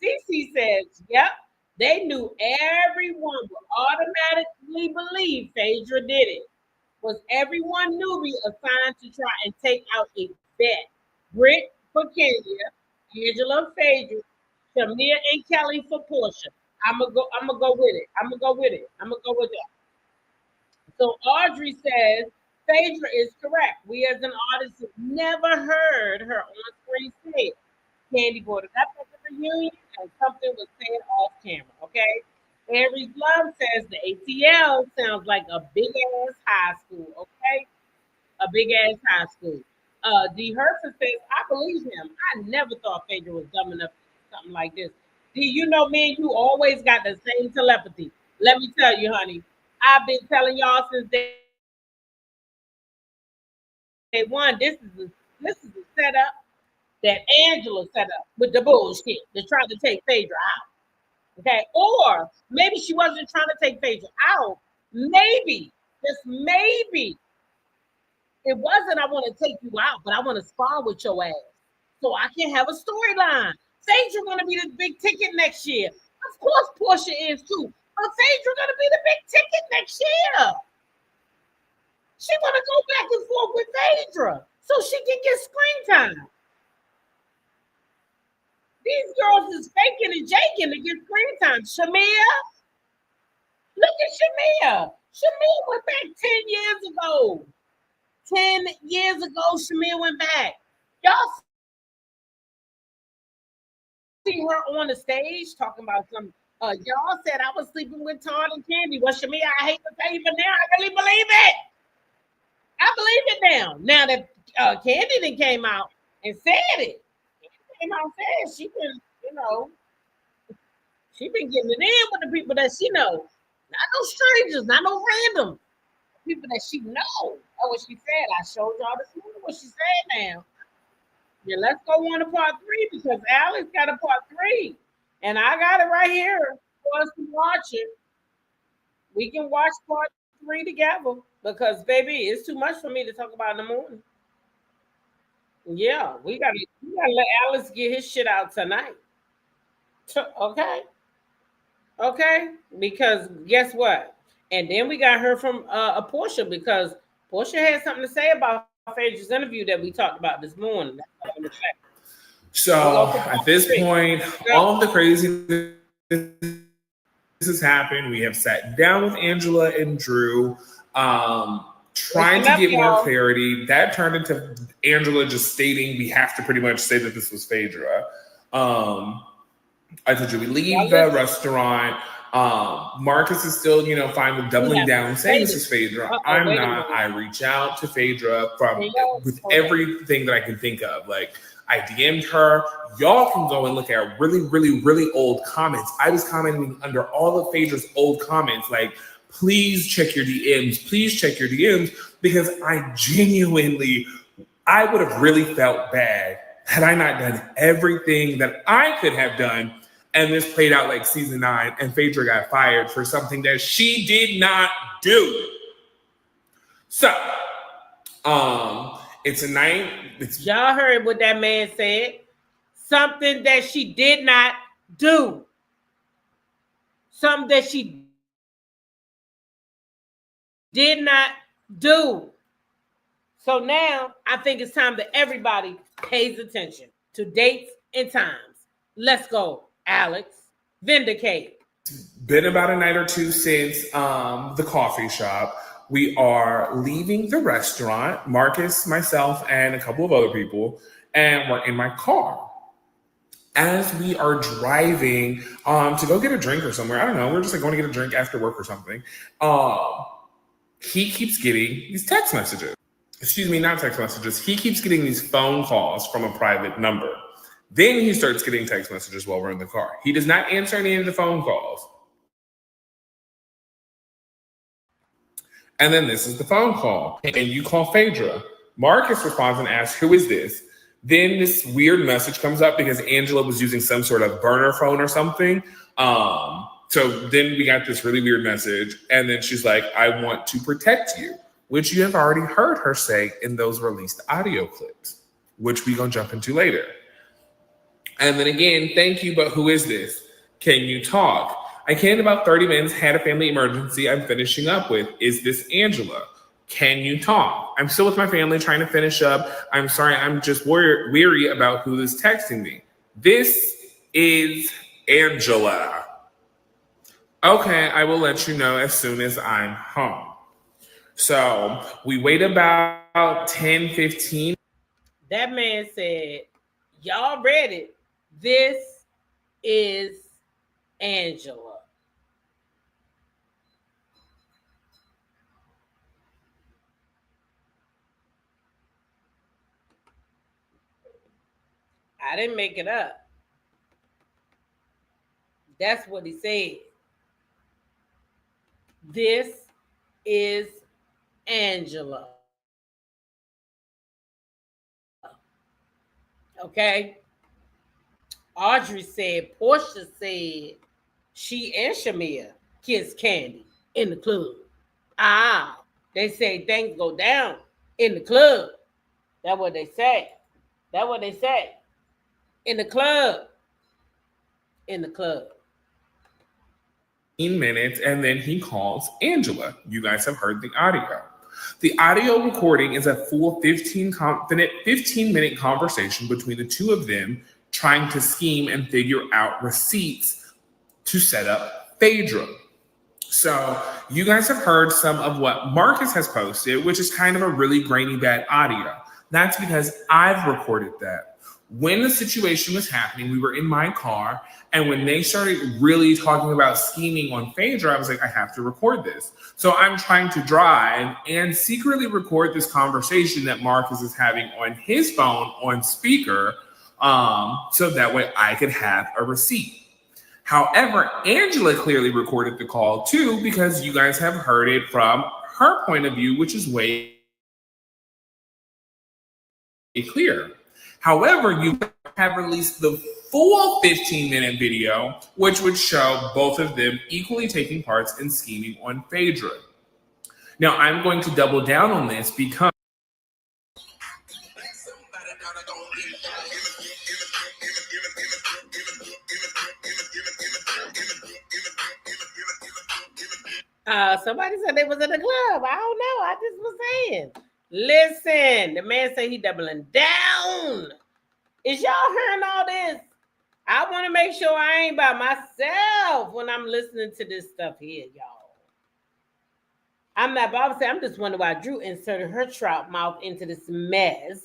Cece says, yep, they knew everyone would automatically believe Phaedra did it. Was everyone newbie assigned to try and take out a bet? Britt for Kenya, Angela Phaedra, Shamir and Kelly for Portia. I'm gonna go with it. I'm gonna go with that. So Audrey says, Phaedra is correct. We as an artist have never heard her on-screen say it. Candy brought it up at the reunion, and something was said off camera, okay? Aries Love says the ATL sounds like a big-ass high school, okay? A big-ass high school. D. Herson says, I believe him. I never thought Phaedra was dumb enough to do something like this. D, you know me and you always got the same telepathy. Let me tell you, honey, I've been telling y'all since day one, this is a setup that Angela set up with the bullshit to try to take Phaedra out. Okay. Or maybe she wasn't trying to take Phaedra out. Maybe, just maybe, it wasn't I want to take you out, but I want to spar with your ass so I can have a storyline. Phaedra gonna be the big ticket next year. Of course, Portia is too. But Phaedra gonna be the big ticket next year. She wanna go back and forth with Phaedra so she can get screen time. These girls is faking and jaking to get screen time. Shamia, look at Shamia. Shamia went back 10 years ago. 10 years ago, Shamia went back. Y'all see her on the stage talking about some. Y'all said I was sleeping with Todd and Candy. Well, Shamia, I hate to tell you, but now I really believe it. I believe it now. Now that Candy then came out and said it. Came out and said she been, she been getting it in with the people that she knows. Not no strangers, not no random people that she know. That's what she said. I showed y'all this morning what she said now. Yeah, let's go on to part 3 because Alex got a part 3. And I got it right here for us to watch it. We can watch part 3 together because, baby, it's too much for me to talk about in the morning. Yeah, we gotta let Alex get his shit out tonight. Okay. Okay. Because guess what? And then we got her from a Portia because Portia had something to say about Phaedra's interview that we talked about this morning. So at this point, all of the craziness has happened. We have sat down with Angela and Drew, trying to get more clarity. That turned into Angela just stating we have to pretty much say that this was Phaedra. I told you we leave the restaurant. Marcus is still, fine with doubling down, saying this is Phaedra. I'm not. I reach out to Phaedra with everything that I can think of. Like, I DM'd her. Y'all can go and look at really, really, really old comments. I was commenting under all of Phaedra's old comments, like, please check your DMs. Please check your DMs, because I would have really felt bad had I not done everything that I could have done. And this played out like season 9, and Phaedra got fired for something that she did not do. So, it's a night. Y'all heard what that man said. Something that she did not do. Something that she did not do. So now I think it's time that everybody pays attention to dates and times. Let's go, Alex. Vindicate. Been about a night or two since the coffee shop. We are leaving the restaurant, Marcus, myself, and a couple of other people, and we're in my car. As we are driving to go get a drink or somewhere, I don't know, we're just like going to get a drink after work or something. He keeps getting these text messages. Excuse me, not text messages. He keeps getting these phone calls from a private number. Then he starts getting text messages while we're in the car. He does not answer any of the phone calls. And then this is the phone call. And you call Phaedra. Marcus responds and asks, who is this? Then this weird message comes up because Angela was using some sort of burner phone or something. So then we got this really weird message. And then she's like, I want to protect you, which you have already heard her say in those released audio clips, which we're going to jump into later. And then again, thank you, but who is this? Can you talk? I can in about 30 minutes, had a family emergency I'm finishing up with. Is this Angela? Can you talk? I'm still with my family trying to finish up. I'm sorry, I'm just weary about who is texting me. This is Angela. Okay, I will let you know as soon as I'm home. So we wait about 10, 15. That man said, y'all read it. This is Angela. I didn't make it up. That's what he said. This is Angela. Okay. Audrey said, Portia said, she and Shamia kissed Candy in the club. Ah, they say things go down in the club. That's what they say. That's what they say. In the club. In the club. 15 minutes, and then he calls Angela. You guys have heard the audio. The audio recording is a full 15-minute conversation between the two of them trying to scheme and figure out receipts to set up Phaedra. So you guys have heard some of what Marcus has posted, which is kind of a really grainy bad audio. That's because I've recorded that. When the situation was happening, we were in my car, and when they started really talking about scheming on Phaedra, I was like, I have to record this. So I'm trying to drive and secretly record this conversation that Marcus is having on his phone on speaker, so that way I could have a receipt. However, Angela clearly recorded the call too, because you guys have heard it from her point of view, which is way clear. However, you have released the full 15-minute video, which would show both of them equally taking parts in scheming on Phaedra. Now, I'm going to double down on this because somebody said they was in the club. I don't know. I just was saying. Listen, the man said he doubling down. Is y'all hearing all this? I want to make sure I ain't by myself when I'm listening to this stuff here, y'all. I'm not Bob said, I'm just wondering why Drew inserted her trout mouth into this mess.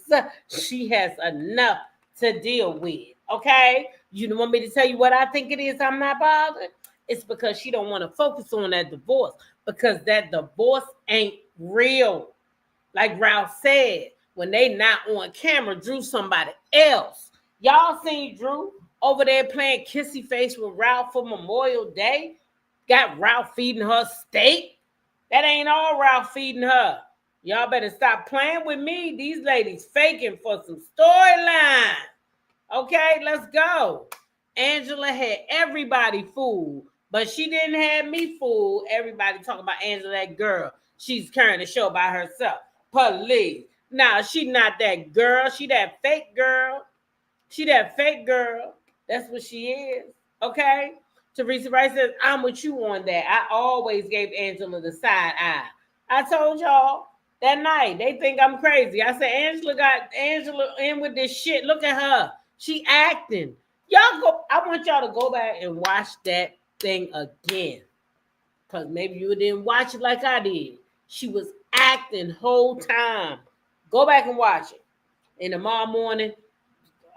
She has enough to deal with. Okay? You don't want me to tell you what I think it is? I'm not bothered. It's because she don't want to focus on that divorce, because that divorce ain't real. Like Ralph said, when they not on camera, Drew somebody else. Y'all seen Drew over there playing kissy face with Ralph for Memorial Day? Got Ralph feeding her steak? That ain't all Ralph feeding her. Y'all better stop playing with me. These ladies faking for some storyline. Okay, let's go. Angela had everybody fooled, but she didn't have me fooled. Everybody talking about Angela, that girl. She's carrying the show by herself. Police. Nah, she not that girl. She that fake girl. She that fake girl. That's what she is. Okay? Teresa Rice says, I'm with you on that. I always gave Angela the side eye. I told y'all that night. They think I'm crazy. I said, Angela got Angela in with this shit. Look at her. She acting. Y'all go. I want y'all to go back and watch that thing again. Because maybe you didn't watch it like I did. She was acting whole time. Go back and watch it. And tomorrow morning,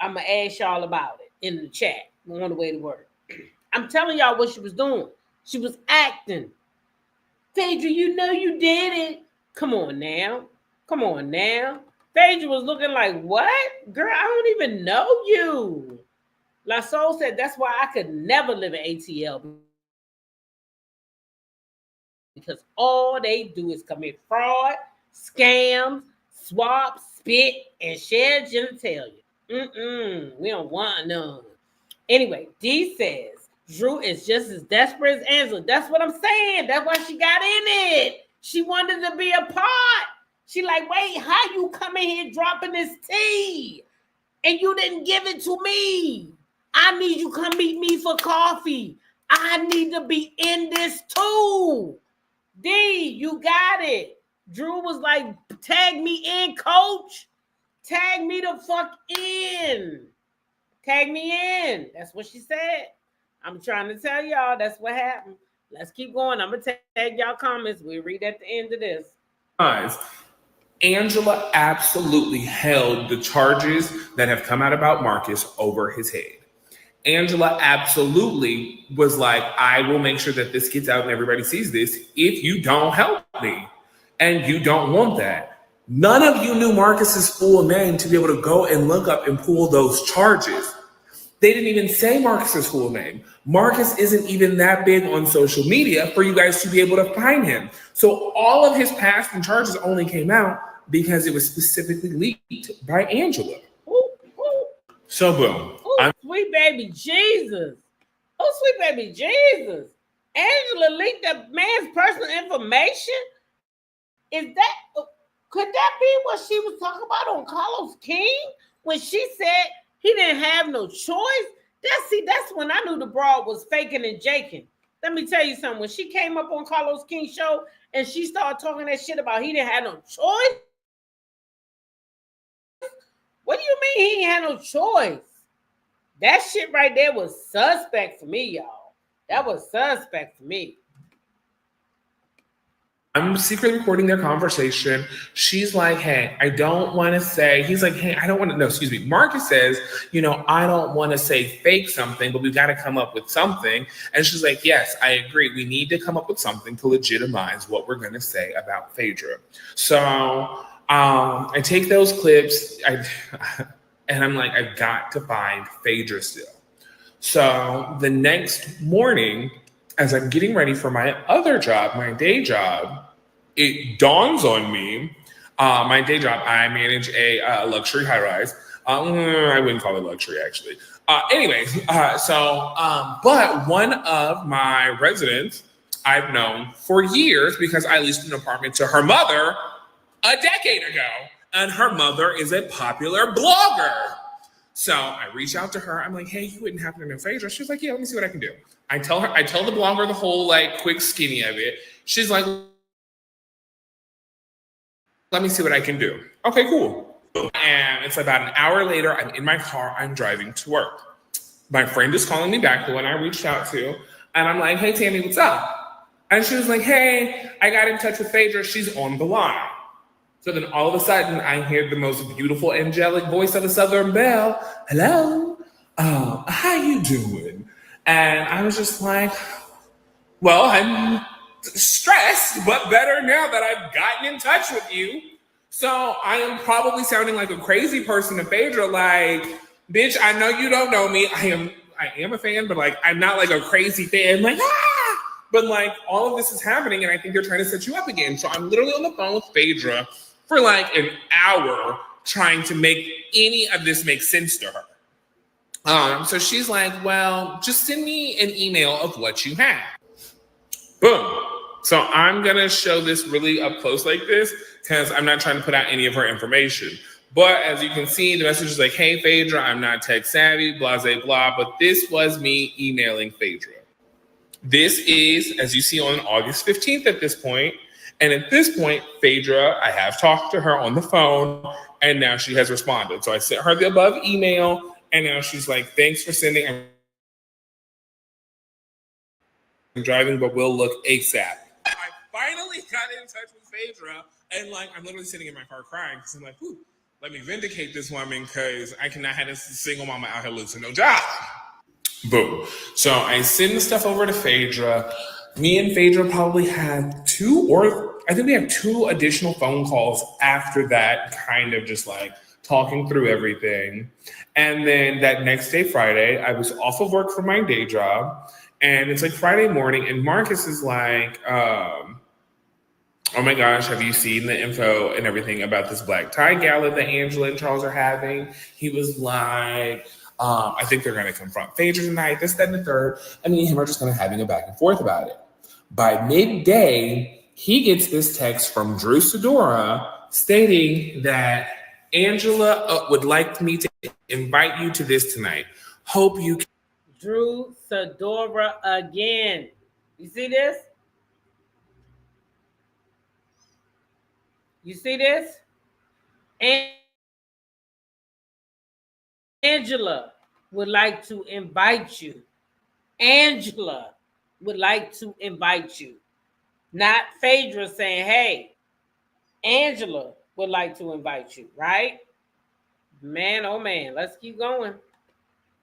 I'm going to ask y'all about it in the chat on the way to work. I'm telling y'all what she was doing. She was acting. Phaedra, you know you did it. Come on now. Come on now. Phaedra was looking like, what? Girl, I don't even know you. La Soul said, that's why I could never live in ATL. Because all they do is commit fraud, scams, swap, spit, and share genitalia. We don't want none. Anyway, D says, Drew is just as desperate as Angela. That's what I'm saying. That's why she got in it. She wanted to be a part. She like, wait, how you come in here dropping this tea and you didn't give it to me? I need you come meet me for coffee. I need to be in this too. D, you got it. Drew was like, tag me in, coach. Tag me the fuck in. Tag me in. That's what she said. I'm trying to tell y'all that's what happened. Let's keep going. I'm going to tag y'all comments. We'll read at the end of this. Guys, Angela absolutely held the charges that have come out about Marcus over his head. Angela absolutely was like, I will make sure that this gets out and everybody sees this if you don't help me. And you don't want that. None of you knew Marcus's full name to be able to go and look up and pull those charges. They didn't even say Marcus's full name. Marcus isn't even that big on social media for you guys to be able to find him. So all of his past and charges only came out because it was specifically leaked by Angela. Ooh, ooh. So boom. Ooh, sweet baby Jesus. Oh, sweet baby Jesus. Angela leaked the man's personal information? Could that be what she was talking about on Carlos King? When she said he didn't have no choice? That's when I knew the broad was faking and jaking. Let me tell you something. When she came up on Carlos King's show and she started talking that shit about he didn't have no choice. What do you mean he ain't had no choice? That shit right there was suspect for me, y'all. That was suspect for me. I'm secretly recording their conversation. She's like, hey, I don't want to say, he's like, hey, I don't want to, no, excuse me. Marcus says, I don't want to say fake something, but we've got to come up with something. And she's like, yes, I agree. We need to come up with something to legitimize what we're going to say about Phaedra. So I take those clips and I'm like, I've got to find Phaedra still. So the next morning, as I'm getting ready for my other job, my day job, it dawns on me, my day job, I manage a luxury high-rise. I wouldn't call it luxury, actually. But one of my residents I've known for years because I leased an apartment to her mother a decade ago, and her mother is a popular blogger. So I reach out to her. I'm like, hey, you wouldn't happen to know Phaedra? She's like, yeah, let me see what I can do. I tell the blogger the whole quick skinny of it. She's like, let me see what I can do. Okay, cool. And it's about an hour later, I'm in my car, I'm driving to work. My friend is calling me back, the one I reached out to, and I'm like, hey, Tammy, what's up? And she was like, hey, I got in touch with Phaedra. She's on the line. So then all of a sudden, I hear the most beautiful, angelic voice of a Southern belle. Hello, how you doing? And I was just like, well, I'm stressed, but better now that I've gotten in touch with you. So I am probably sounding like a crazy person to Phaedra, like, bitch, I know you don't know me. I am a fan, but I'm not like a crazy fan, But all of this is happening, and I think they're trying to set you up again. So I'm literally on the phone with Phaedra for an hour trying to make any of this make sense to her. So she's like, well, just send me an email of what you have. Boom. So I'm going to show this really up close like this because I'm not trying to put out any of her information. But as you can see, the message is like, hey, Phaedra, I'm not tech savvy, blah, blah, blah. But this was me emailing Phaedra. This is, as you see, on August 15th at this point. And at this point, Phaedra, I have talked to her on the phone, and now she has responded. So I sent her the above email, and now she's like, thanks for sending. I'm driving, but we'll look ASAP. I finally got in touch with Phaedra, and I'm literally sitting in my car crying because I'm like, whew, let me vindicate this woman because I cannot have this single mama out here losing no job. Boom. So I send the stuff over to Phaedra. Me and Phaedra probably had we have two additional phone calls after that, kind of just talking through everything. And then that next day, Friday, I was off of work for my day job. And it's Friday morning, and Marcus is like, oh my gosh, have you seen the info and everything about this black tie gala that Angela and Charles are having? He was like, I think they're going to confront Phaedra tonight, this, that, and the third. And me and him are just kind of having a back and forth about it. By midday, he gets this text from Drew Sidora stating that Angela would like me to invite you to this tonight. Hope you can. Drew Sidora again. You see this? You see this? Angela would like to invite you. Angela would like to invite you. Not Phaedra saying, hey, Angela would like to invite you, right? Man, oh man, let's keep going.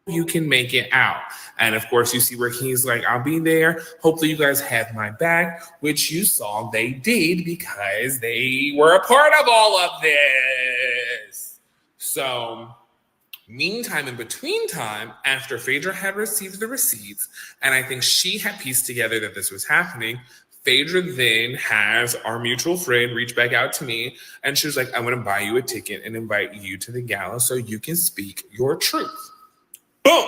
you can make it out. And of course, you see where he's like, I'll be there. Hopefully, you guys have my back, which you saw they did because they were a part of all of this. So, meantime, in between time, after Phaedra had received the receipts, and I think she had pieced together that this was happening, Phaedra then has our mutual friend reach back out to me, and she was like, I want to buy you a ticket and invite you to the gala so you can speak your truth. Boom!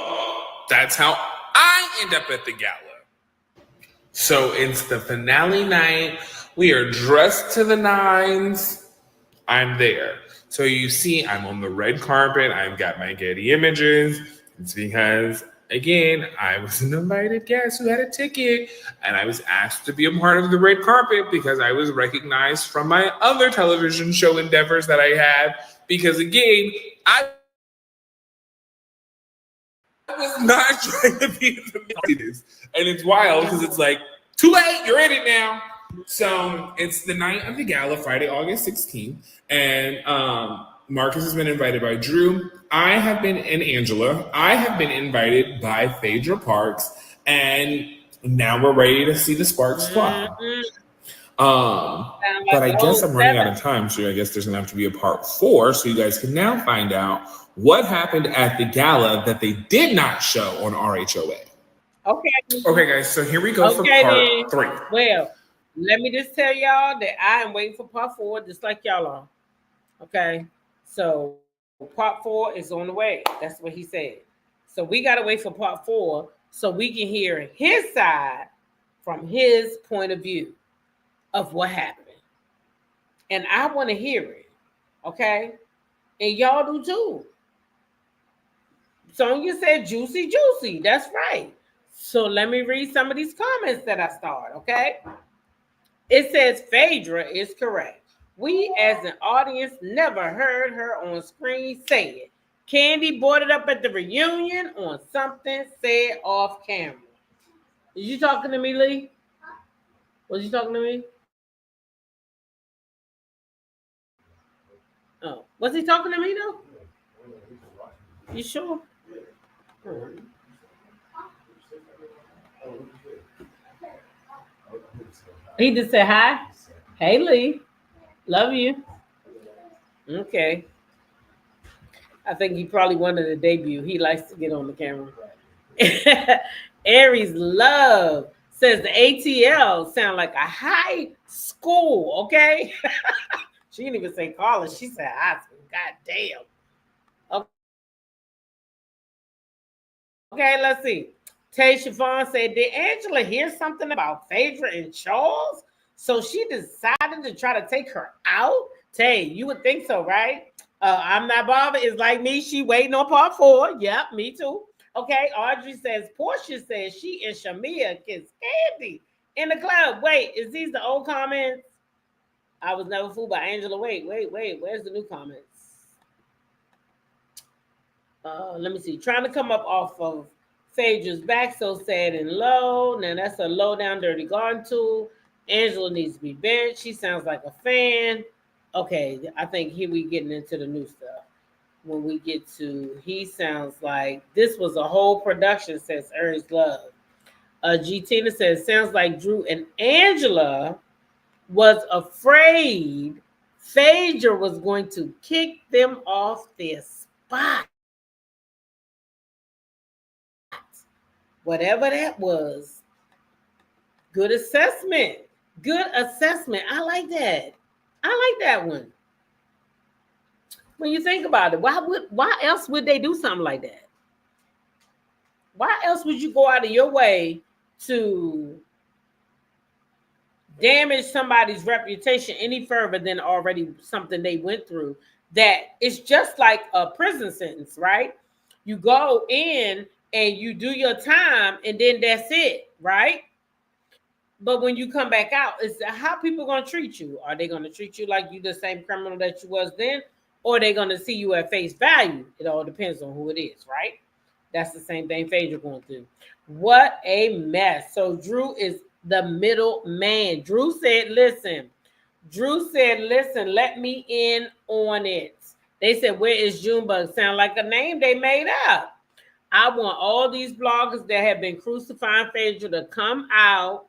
That's how I end up at the gala. So it's the finale night. We are dressed to the nines. I'm there. So you see, I'm on the red carpet. I've got my Getty images. It's because, again, I was an invited guest who had a ticket, and I was asked to be a part of the red carpet because I was recognized from my other television show endeavors that I had. Because, again, I was not trying to be in the this. And it's wild because it's like, too late, you're in it now. So it's the night of the gala, Friday, August 16th. And Marcus has been invited by Drew. I have been, and Angela. I have been invited by Phaedra Parks. And now we're ready to see the sparks fly. But I guess I'm running out of time. So I guess there's going to have to be a part 4. So you guys can now find out what happened at the gala that they did not show on RHOA. Okay, guys. So here we go for part 3. Well, let me just tell y'all that I am waiting for part 4, just like y'all are. Okay. So part 4 is on the way. That's what he said. So we got to wait for part 4 so we can hear his side from his point of view of what happened. And I want to hear it. Okay. And y'all do too. Sonya said juicy, juicy. That's right. So let me read some of these comments that I started, okay? It says Phaedra is correct. We as an audience never heard her on screen say it. Candy brought it up at the reunion on something said off camera. Is you talking to me, Lee? Was you talking to me? Oh, was he talking to me though? You sure? He just said hi. Hey Lee, love you. Okay. I think he probably wanted to debut. He likes to get on the camera. Aries Love says the ATL sound like a high school. Okay. She didn't even say college. She said high school. God damn. Okay, let's see. Tay Chiffon said, did Angela hear something about Phaedra and Charles? So she decided to try to take her out? Tay, you would think so, right? I'm not bothered. It's like me. She waiting on part 4. Yep, me too. Okay, Audrey says, Portia says she and Shamia kiss Candy in the club. Wait, is these the old comments? I was never fooled by Angela. Wait. Where's the new comments? Let me see. Trying to come up off of Phaedra's back, so sad and low. Now that's a low down dirty garden tool. Angela needs to be benched. She sounds like a fan. Okay, I think here we getting into the new stuff. When we get to, he sounds like this was a whole production, says Ernst Love. G Tina says, sounds like Drew and Angela was afraid Phaedra was going to kick them off their spot. Whatever that was. Good assessment. I like that. I like that one. When you think about it, why else would they do something like that? Why else would you go out of your way to damage somebody's reputation any further than already something they went through? That it's just like a prison sentence, right? You go in and you do your time and then that's it, right? But when you come back out, it's how people going to treat you. Are they going to treat you like you the same criminal that you was then? Or are they going to see you at face value? It all depends on who it is, right? That's the same thing Phaedra going to do. What a mess. So Drew is the middle man. Drew said, listen, let me in on it. They said, where is Junebug? Sound like a name they made up. I want all these bloggers that have been crucifying Phaedra to come out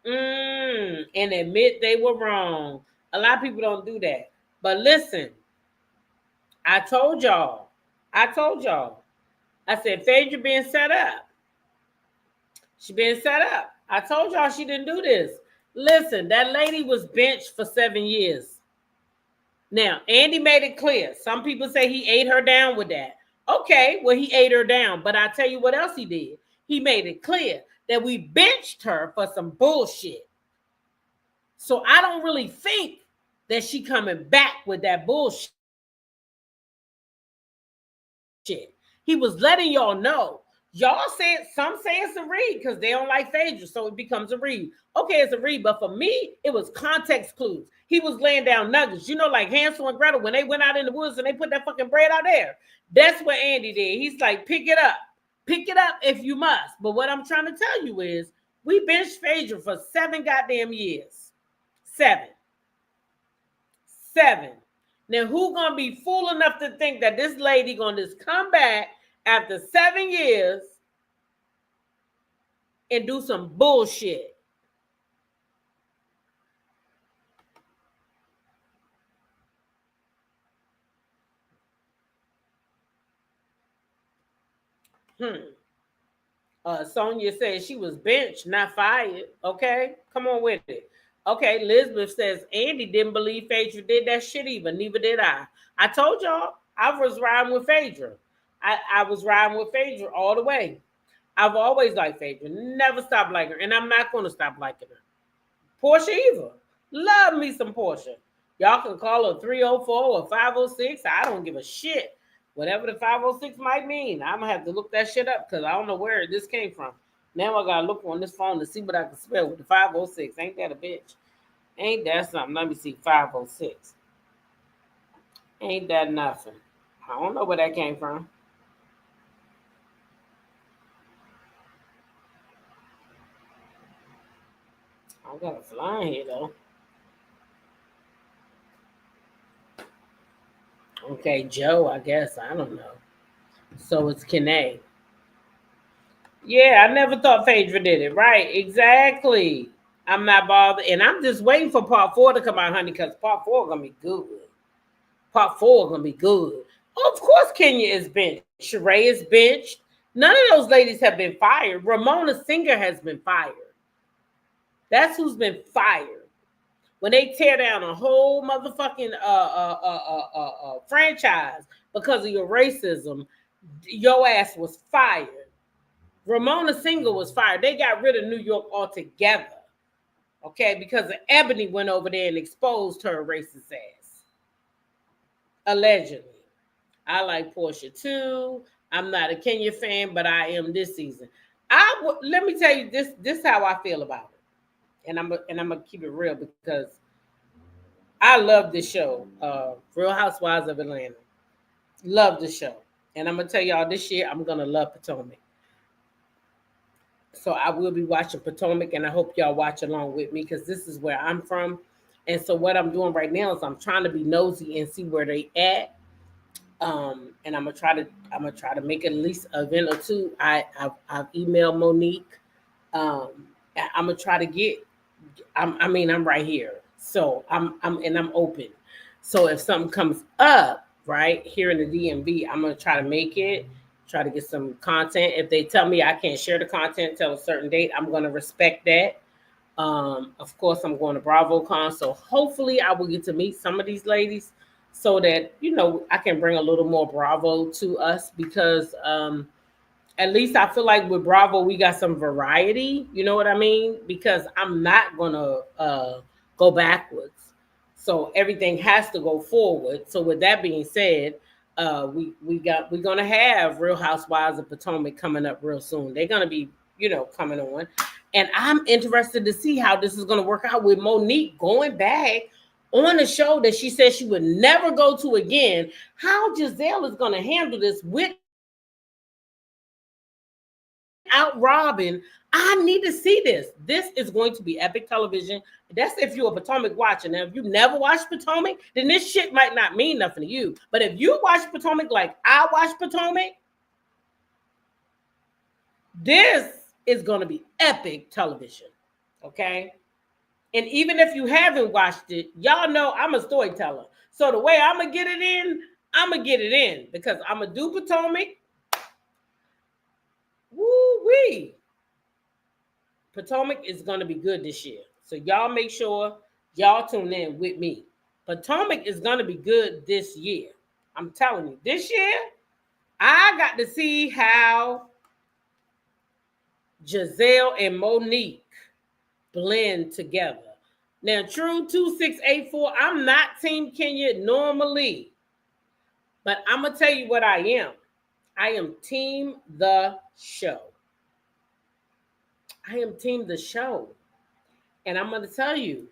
and admit they were wrong. A lot of people don't do that. But listen, I told y'all. I said, Phaedra being set up. She being set up. I told y'all she didn't do this. Listen, that lady was benched for 7 years. Now, Andy made it clear. Some people say he ate her down with that. Okay, well, he ate her down. But I tell you what else he did. He made it clear that we benched her for some bullshit. So I don't really think that she coming back with that bullshit. He was letting y'all know. Y'all said, some say it's a read because they don't like Phaedra, so it becomes a read. Okay, it's a read, but for me, it was context clues. He was laying down nuggets. You know, like Hansel and Gretel, when they went out in the woods and they put that fucking bread out there. That's what Andy did. He's like, pick it up. Pick it up if you must. But what I'm trying to tell you is, we benched Phaedra for 7 goddamn years. 7. Now, who gonna be fool enough to think that this lady gonna just come back after 7 years and do some bullshit? Sonia says she was benched, not fired. Okay, come on with it. Okay, Elizabeth says Andy didn't believe Phaedra did that shit either. Neither did I. I told y'all I was riding with Phaedra. I was riding with Phaedra all the way. I've always liked Phaedra. Never stopped liking her. And I'm not going to stop liking her. Portia either. Love me some Portia. Y'all can call her 304 or 506. I don't give a shit. Whatever the 506 might mean. I'm going to have to look that shit up because I don't know where this came from. Now I got to look on this phone to see what I can spell with the 506. Ain't that a bitch? Ain't that something? Let me see. 506. Ain't that nothing? I don't know where that came from. I got a fly here though. Okay, Joe, I guess. I don't know. So it's Kene. Yeah, I never thought Phaedra did it. Right, exactly. I'm not bothered. And I'm just waiting for part 4 to come out, honey, because part 4 is going to be good. Part 4 is going to be good. Oh, of course, Kenya is benched. Sheree is benched. None of those ladies have been fired. Ramona Singer has been fired. That's who's been fired. When they tear down a whole motherfucking franchise because of your racism, your ass was fired. Ramona Singer was fired. They got rid of New York altogether. Okay, because Ebony went over there and exposed her racist ass. Allegedly. I like Portia too. I'm not a Kenya fan, but I am this season. Let me tell you this how I feel about it. And I'm gonna keep it real because I love this show, Real Housewives of Atlanta. Love the show. And I'm gonna tell y'all this year I'm gonna love Potomac. So I will be watching Potomac, and I hope y'all watch along with me because this is where I'm from. And so what I'm doing right now is I'm trying to be nosy and see where they at. And I'm gonna try to make at least an event or two. I've emailed Monique. I'm gonna try to get. I'm right here, so I'm open. So if something comes up right here in the DMV, I'm gonna try to make it. Try to get some content. If they tell me I can't share the content till a certain date, I'm gonna respect that. Of course, I'm going to BravoCon, so hopefully I will get to meet some of these ladies so that I can bring a little more Bravo to us because at least I feel like with Bravo we got some variety. You know what I mean? Because I'm not gonna go backwards, so everything has to go forward. So with that being said, we're gonna have Real Housewives of Potomac coming up real soon. They're gonna be coming on. And I'm interested to see how this is going to work out with Monique going back on a show that she said she would never go to again. How Giselle is going to handle this without Robin. I need to see this. This is going to be epic television. That's if you're a Potomac watcher. Now, if you never watched Potomac, then this shit might not mean nothing to you. But if you watch Potomac like I watch Potomac, This is going to be epic television. Okay. And even if you haven't watched it, y'all know I'm a storyteller. So the way I'm going to get it in, I'm going to get it in because I'm going to do Potomac. Woo-wee. Potomac is going to be good this year. So y'all make sure y'all tune in with me. Potomac is going to be good this year. I'm telling you, this year, I got to see how Giselle and Monique blend together. Now, true 2684, I'm not Team Kenya normally, but I'm going to tell you what I am. I am Team The Show. I am Team The Show. And I'm going to tell you,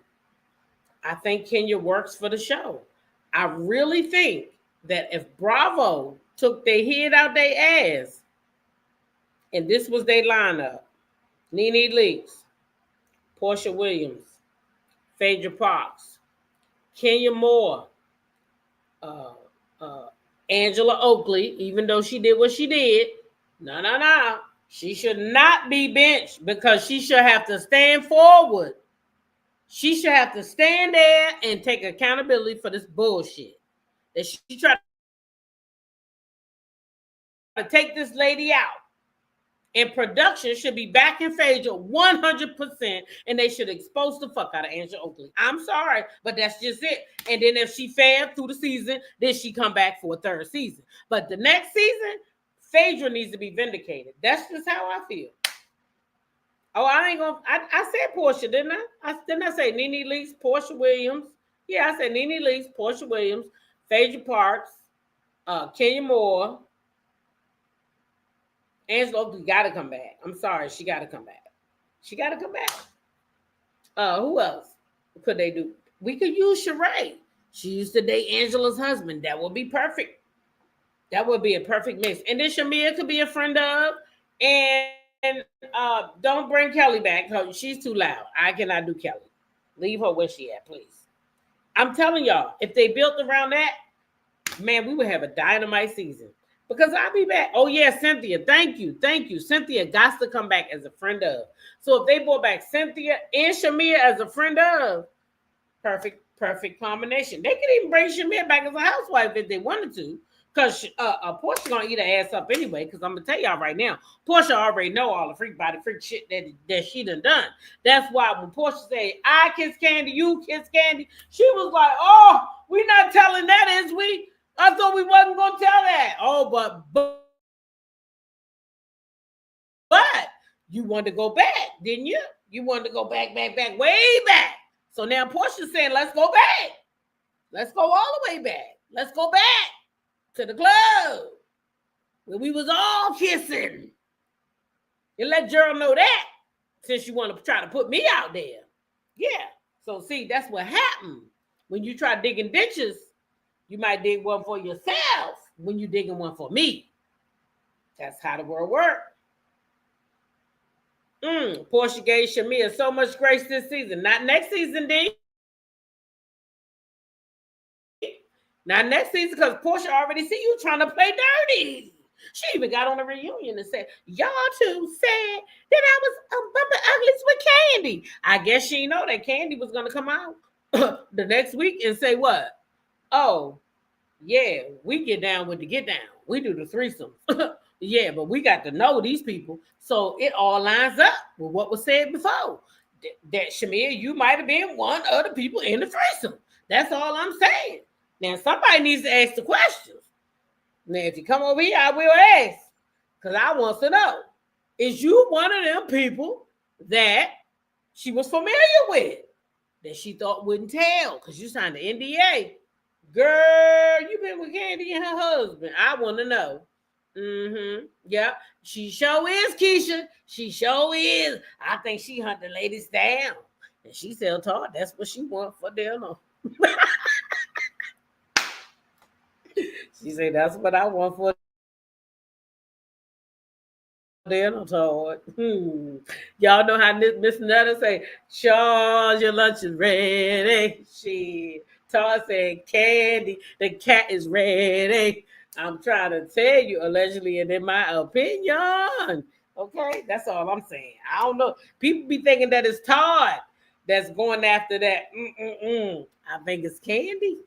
I think Kenya works for the show. I really think that if Bravo took their head out their ass, and this was their lineup, Nene Leakes, Portia Williams, Phaedra Parks, Kenya Moore, Angela Oakley, even though she did what she did, no. She should not be benched because she should have to stand forward. She should have to stand there and take accountability for this bullshit. That she tried to take this lady out. And production should be back in Phaedra 100%, and they should expose the fuck out of Angela Oakley. I'm sorry, but that's just it. And then if she failed through the season, then she come back for a third season. But the next season, Phaedra needs to be vindicated. That's just how I feel. Oh, I ain't gonna. I said Portia, didn't I? Didn't I say Nene Leakes, Portia Williams? Yeah, I said Nene Leakes, Portia Williams, Phaedra Parks, Kenya Moore. Angela Oakley got to come back. I'm sorry, she got to come back. She got to come back. Who else could they do? We could use Sheree. She used to date Angela's husband. That would be perfect. That would be a perfect mix. And then Shamia could be a friend of. And don't bring Kelly back. She's too loud. I cannot do Kelly. Leave her where she at, please. I'm telling y'all, if they built around that, man, we would have a dynamite season. Because I'll be back. Oh, yeah, Cynthia. Thank you. Cynthia got to come back as a friend of. So if they brought back Cynthia and Shamia as a friend of, perfect combination. They could even bring Shamia back as a housewife if they wanted to. Because Portia going to eat her ass up anyway. Because I'm going to tell y'all right now, Portia already know all the freak shit that she done. That's why when Portia say, I kiss Candy, you kiss Candy, she was like, oh, we not telling that, is we? I thought we wasn't going to tell that. Oh, but you wanted to go back, didn't you? You wanted to go back, way back. So now Portia's saying, let's go back. Let's go all the way back. Let's go back to the club where we was all kissing. And let Gerald know that since you want to try to put me out there. Yeah. So see, that's what happened. When you try digging ditches, you might dig one for yourself when you're digging one for me. That's how the world works. Portia gave Shamia so much grace this season. Not next season, D. Not next season, because Portia already see you trying to play dirty. She even got on a reunion and said, y'all two said that I was bumping uglies with Candy. I guess she know that Candy was going to come out the next week and say what? Oh, yeah, we get down with the get down. We do the threesomes. Yeah, but we got to know these people. So it all lines up with what was said before. That Shamia, you might have been one of the people in the threesome. That's all I'm saying. Now, somebody needs to ask the questions. Now, if you come over here, I will ask. Because I want to know. Is you one of them people that she was familiar with? That she thought wouldn't tell because you signed the NDA. Girl, you been with Candy and her husband. I want to know. Yeah. She sure is, Keisha. She sure is. I think she hunt the ladies down. And she sell tart. That's what she want for dinner. She said, that's what I want for dinner, tart. Y'all know how Miss Nutter say, Charles, your lunch is ready. Tart said, Candy, the cat is ready. I'm trying to tell you, allegedly, and in my opinion, Okay, that's all I'm saying. I don't know. People be thinking that it's Todd that's going after that. I think it's Candy.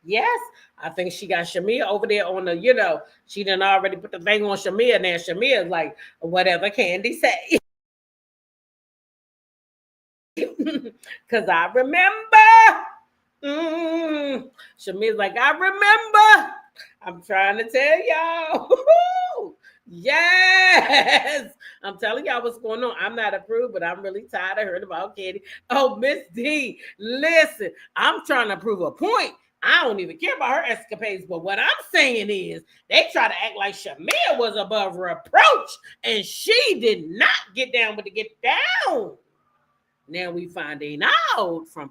Yes, I think she got Shamia over there on the, she done already put the thing on Shamia. Now Shamia's like, whatever Candy say. Because I remember. Shamia's like, I remember. I'm trying to tell y'all. Yes. I'm telling y'all what's going on. I'm not approved, but I'm really tired of hearing about Candy. Oh, Miss D, listen, I'm trying to prove a point. I don't even care about her escapades, but what I'm saying is they try to act like Shamia was above reproach, and she did not get down with the get down. Now we finding out from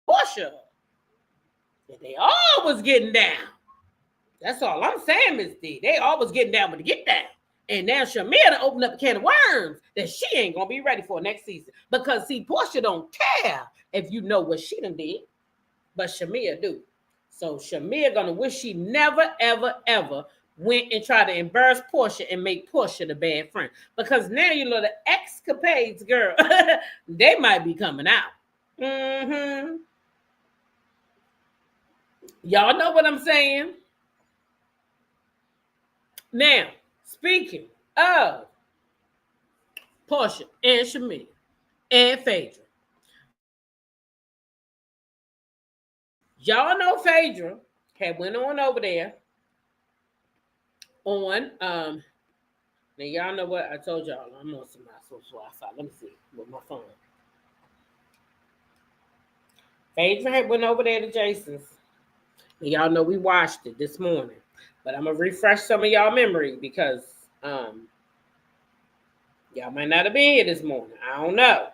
Portia that they all was getting down. That's all I'm saying, Miss D. They always getting down with the get down. And now Shamia to open up a can of worms that she ain't gonna be ready for next season. Because see, Portia don't care if you know what she done did, but Shamia do. So Shamia gonna wish she never, ever, ever went and tried to embarrass Portia and make Portia the bad friend. Because now the escapades, girl, they might be coming out. Y'all know what I'm saying? Now, speaking of Portia and Shamia and Phaedra, y'all know Phaedra had went on over there on now y'all know what I told y'all. I'm on some social Wi-Fi. Let me see with my phone. Phaedra had went over there to Jason's. And y'all know we watched it this morning. But I'm gonna refresh some of y'all memory because y'all might not have been here this morning. I don't know.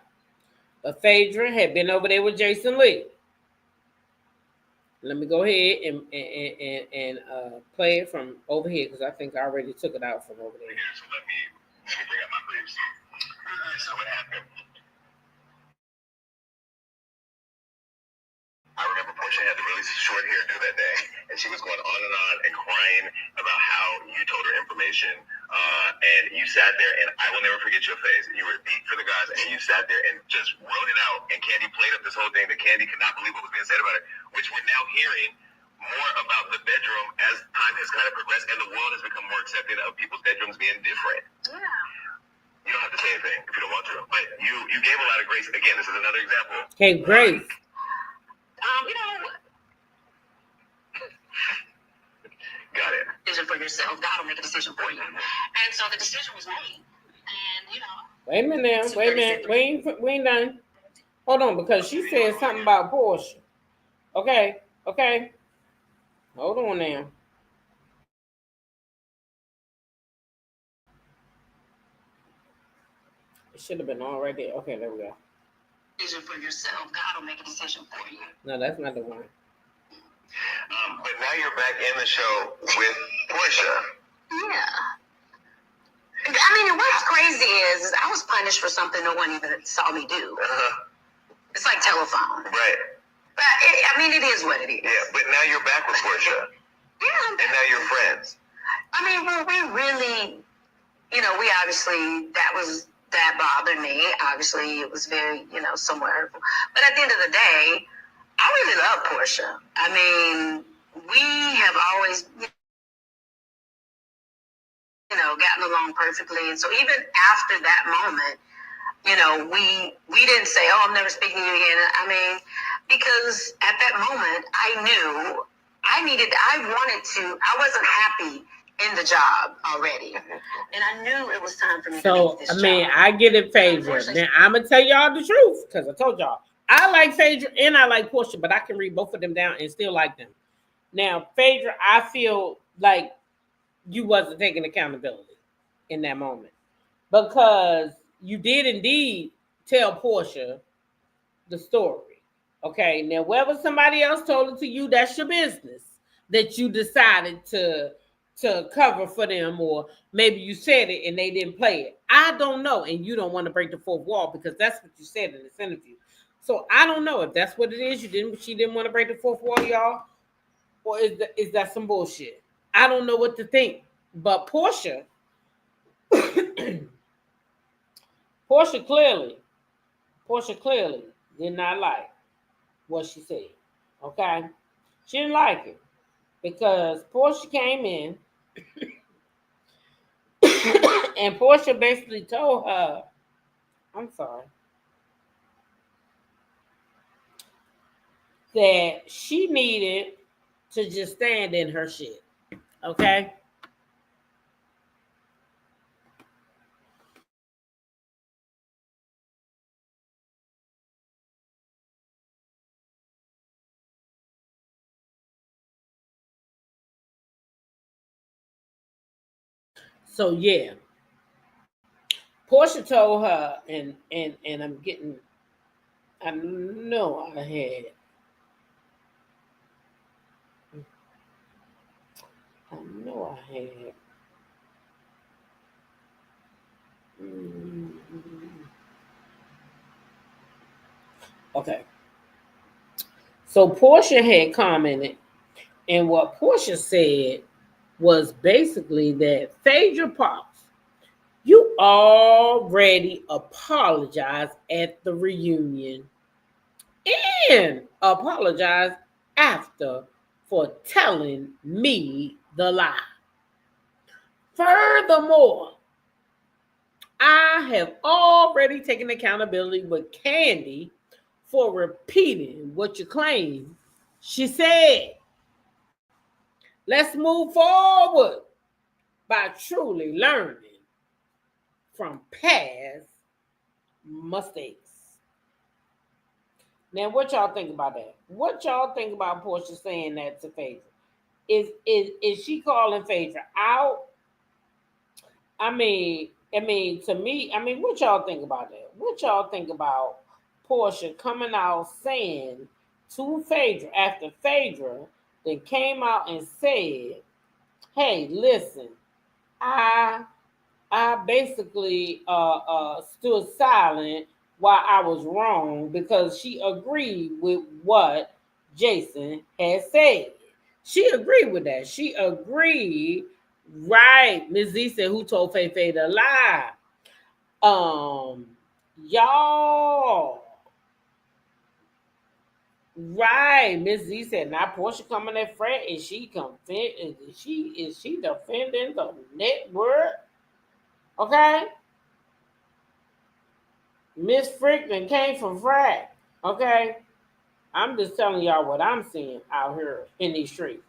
But Phaedra had been over there with Jason Lee. Let me go ahead and play it from over here because I think I already took it out from over there. So let me bring up my briefs. So what happened? I remember Portia had the really short hairdo that day, and she was going on and crying about how you told her information, and you sat there, and I will never forget your face. You were deep for the guys, and you sat there and just wrote it out, and Candy played up this whole thing that Candy could not believe what was being said about it, which we're now hearing more about the bedroom as time has kind of progressed, and the world has become more accepting of people's bedrooms being different. Yeah. You don't have to say anything if you don't want to, but you gave a lot of grace. Again, this is another example. Okay, grace. Got it. Decision for yourself. God will make a decision for you. And so the decision was made. And Wait a minute now. Wait a minute. We ain't done. Hold on, because she said something about Portia. Okay. Hold on now. It should have been all right there. Okay, there we go. Decision for yourself. God will make a decision for you. No, that's not the one. But now you're back in the show with Portia. Yeah. I mean, what's crazy is I was punished for something no one even saw me do. It's like telephone. Right. But, it is what it is. Yeah, but now you're back with Portia. Yeah. And now you're friends. I mean, well, we really, we obviously, that bothered me. Obviously, it was very, somewhat hurtful. But at the end of the day, I really love Portia. I mean, we have always, gotten along perfectly. And so even after that moment, we didn't say, oh, I'm never speaking to you again. I mean, because at that moment, I knew I wasn't happy in the job already. And I knew it was time for me to leave this job. I get it, Phaedra. Now, I'm going to tell y'all the truth because I told y'all. I like Phaedra and I like Portia, but I can read both of them down and still like them. Now, Phaedra, I feel like you wasn't taking accountability in that moment because you did indeed tell Portia the story. Okay, now whether somebody else told it to you, that's your business that you decided to cover for them, or maybe you said it and they didn't play it. I don't know, and you don't want to break the fourth wall because that's what you said in this interview. So I don't know if that's what it is. She didn't want to break the fourth wall, y'all, or is that some bullshit? I don't know what to think. But Portia, Portia clearly did not like what she said. Okay? She didn't like it because Portia came in and Portia basically told her, I'm sorry, that she needed to just stand in her shit. Okay? So yeah, Portia told her, and I'm getting, I know I had, I know I had. mm, Okay, so Portia had commented, and what Portia said was basically that Phaedra Pops, you already apologized at the reunion and apologized after for telling me the lie. Furthermore, I have already taken accountability with Candy for repeating what you claim she said. Let's move forward by truly learning from past mistakes. Now, what y'all think about that? What y'all think about Portia saying that to Phaedra? Is she calling Phaedra out? To me, what y'all think about that? What y'all think about Portia coming out saying to Phaedra after Phaedra then came out and said, "Hey, listen, I I basically stood silent while I was wrong because she agreed with what Jason had said. She agreed with that. She agreed, right? Ms. Z said, "Who told Faye Faye to lie?" Um, y'all, right? Ms. Z said, "Now Portia coming at Fred, is she is she defending the network?" Okay. Miss Frickman came from Frack. Okay. I'm just telling y'all what I'm seeing out here in these streets.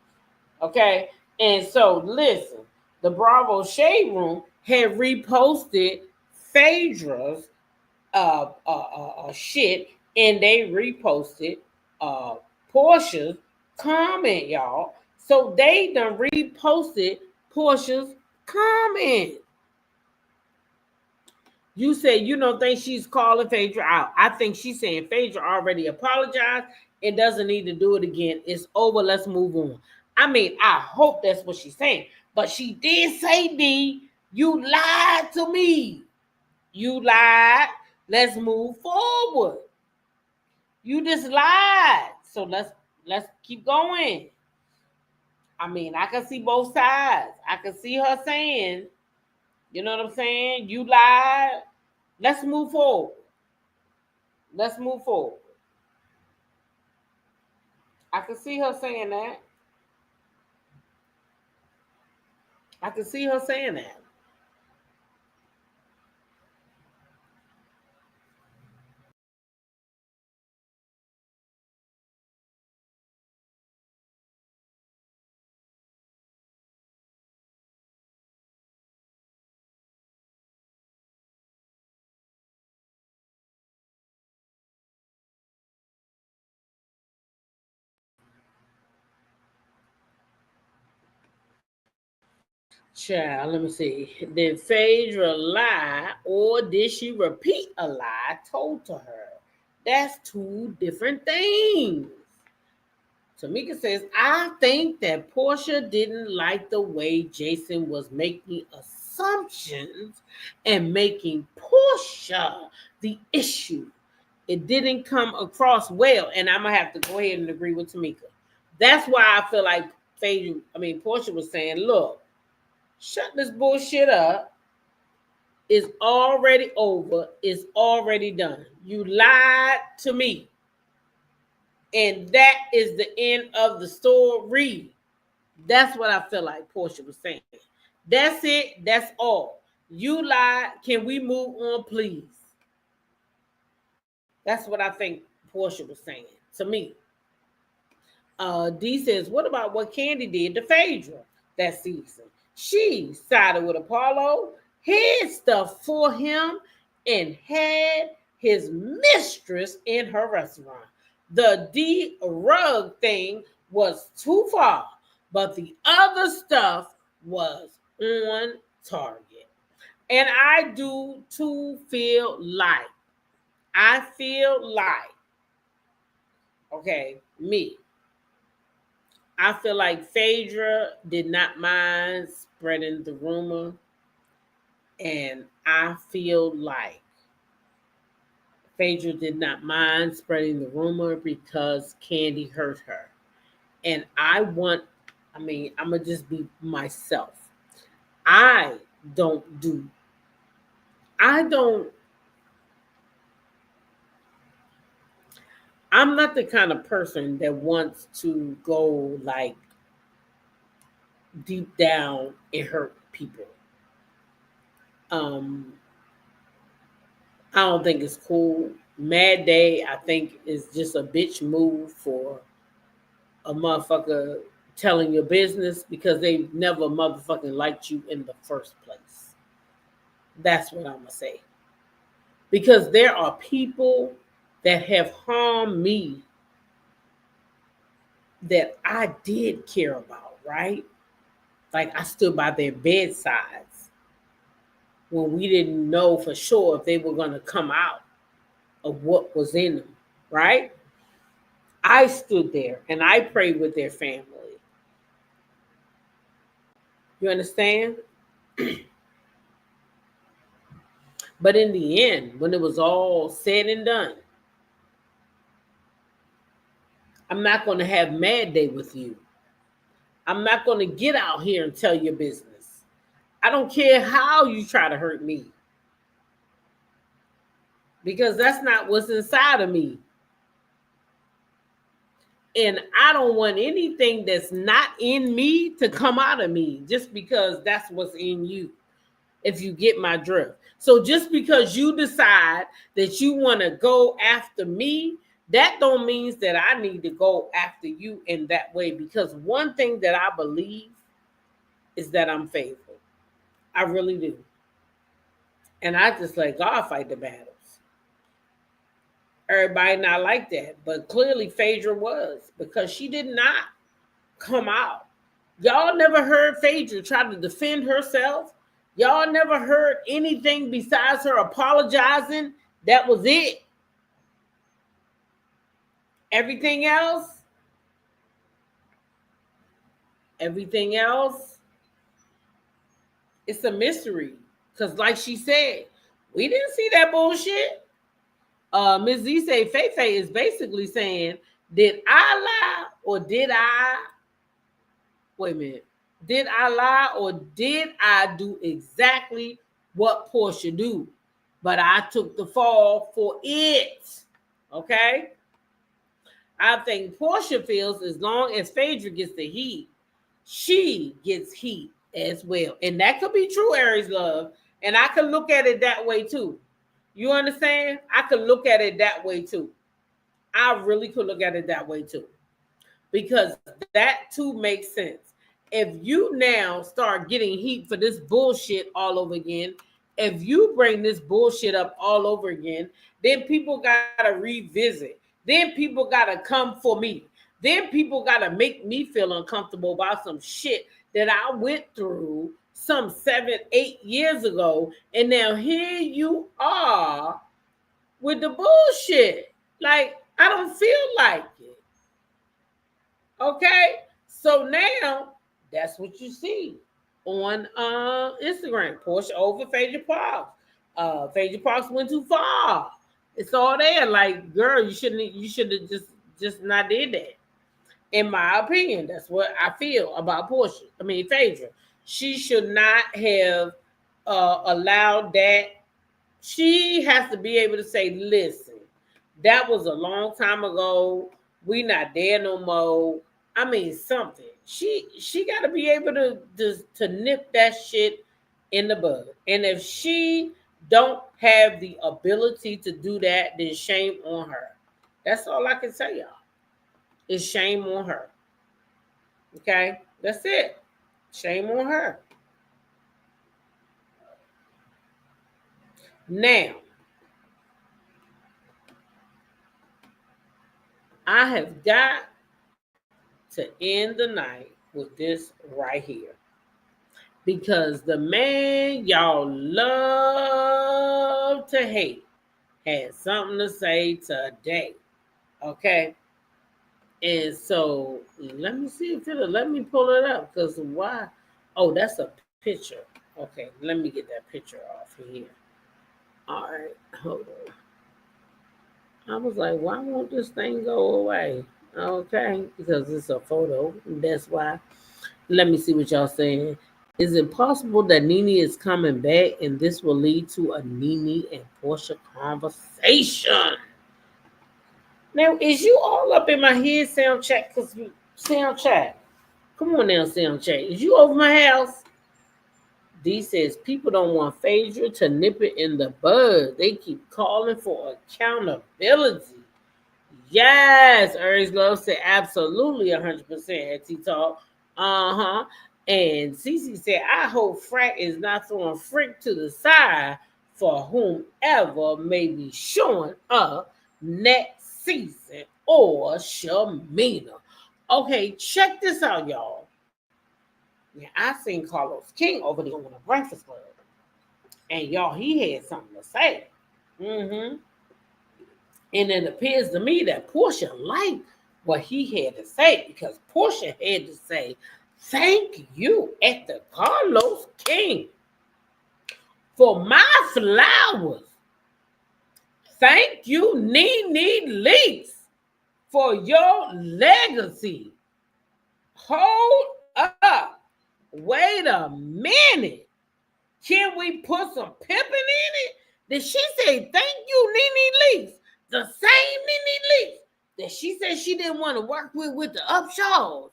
Okay. And so listen, the Bravo Shade Room had reposted Phaedra's shit, and they reposted Portia's comment, y'all. So they done reposted Portia's comment. You said you don't think she's calling Phaedra out. I think she's saying Phaedra already apologized and doesn't need to do it again. It's over. Let's move on. I hope that's what she's saying. But she did say, D, you lied to me. You lied. Let's move forward. You just lied. So let's keep going. I can see both sides. I can see her saying, you know what I'm saying? You lied. Let's move forward. Let's move forward. I can see her saying that. I can see her saying that. Child, let me see. Did Phaedra lie or did she repeat a lie told to her? That's two different things. Tamika says, I think that Portia didn't like the way Jason was making assumptions and making Portia the issue. It didn't come across well, and I'm gonna have to go ahead and agree with Tamika. That's why I feel like Portia was saying, look, shut this bullshit up It's already over. It's already done. You lied to me. And that is the end of the story. That's what I feel like Portia was saying. That's it. That's all. You lied. Can we move on, please? That's what I think Portia was saying to me. D says, what about what Candy did to Phaedra that season? She sided with Apollo, hid stuff for him, and had his mistress in her restaurant. The D rug thing was too far, but the other stuff was on target. And I do too feel like, okay, me. I feel like Phaedra did not mind spreading the rumor. And I feel like Phaedra did not mind spreading the rumor because Candy hurt her. And I'm going to just be myself. I'm not the kind of person that wants to go like deep down and hurt people. I don't think it's cool. Mad Day, I think, is just a bitch move for a motherfucker telling your business because they never motherfucking liked you in the first place. That's what I'm going to say. Because there are people that have harmed me that I did care about, right? Like I stood by their bedsides when we didn't know for sure if they were going to come out of what was in them, right? I stood there and I prayed with their family. You understand? But in the end, when it was all said and done, I'm not going to have Mad Day with you. I'm not going to get out here and tell your business. I don't care how you try to hurt me. Because that's not what's inside of me. And I don't want anything that's not in me to come out of me just because that's what's in you, if you get my drift. So just because you decide that you want to go after me, that don't mean that I need to go after you in that way. Because one thing that I believe is that I'm faithful. I really do. And I just let God fight the battles. Everybody not like that, but clearly Phaedra was, because she did not come out. Y'all never heard Phaedra try to defend herself. Y'all never heard anything besides her apologizing. That was it. Everything else, it's a mystery. Because like she said, we didn't see that bullshit. Ms. Z say Feifei is basically saying, did I lie or did I? Wait a minute. Did I lie or did I do exactly what Portia do? But I took the fall for it. Okay? I think Portia feels as long as Phaedra gets the heat, she gets heat as well. And that could be true, Aries love. And I could look at it that way too. You understand? I could look at it that way too. I really could look at it that way too. Because that too makes sense. If you now start getting heat for this bullshit all over again, if you bring this bullshit up all over again, then people got to revisit. Then people got to come for me. Then people got to make me feel uncomfortable about some shit that I went through some 7-8 years ago, and now here you are with the bullshit. Like, I don't feel like it. Okay? So now, that's what you see on Instagram. Portia over Phaedra Parks. Phaedra Parks went too far. It's all there. Like, girl, you should have just not did that. In my opinion, that's what I feel about Phaedra. She should not have allow that. She has to be able to say, listen, that was a long time ago. We not there no more. I mean, something. She got to be able to nip that shit in the bud. And if she don't have the ability to do that, then shame on her. That's all I can say, y'all. It's shame on her. Okay? That's it. Shame on her. Now, I have got to end the night with this right here. Because the man y'all love to hate had something to say today. Okay? And so let me see if it'll let me pull it up. Because why? Oh, that's a picture. Okay, let me get that picture off here. All right, hold on. I was like, why won't this thing go away? Okay, because it's a photo. That's why. Let me see what y'all saying. Is it possible that Nene is coming back and this will lead to a Nene and Portia conversation? Now, is you all up in my head, sound check? Because sound check. Come on now, sound check. Is you over my house? D says people don't want Phaedra to nip it in the bud. They keep calling for accountability. Yes, Urge Love said absolutely 100% at T-Talk. Uh-huh. And Cece said, I hope Frack is not throwing Frick to the side for whomever may be showing up next season or Shamina. Okay, check this out, y'all. Yeah, I seen Carlos King over there on the Breakfast Club. And y'all, he had something to say. Mm-hmm. And it appears to me that Portia liked what he had to say because Portia had to say, thank you at the Carlos King for my flowers. Thank you, Nene Leaks, for your legacy. Hold up. Wait a minute. Can we put some pippin in it? Did she say thank you, Nene Leaks? The same Nene Leaks that she said she didn't want to work with the Upshaws.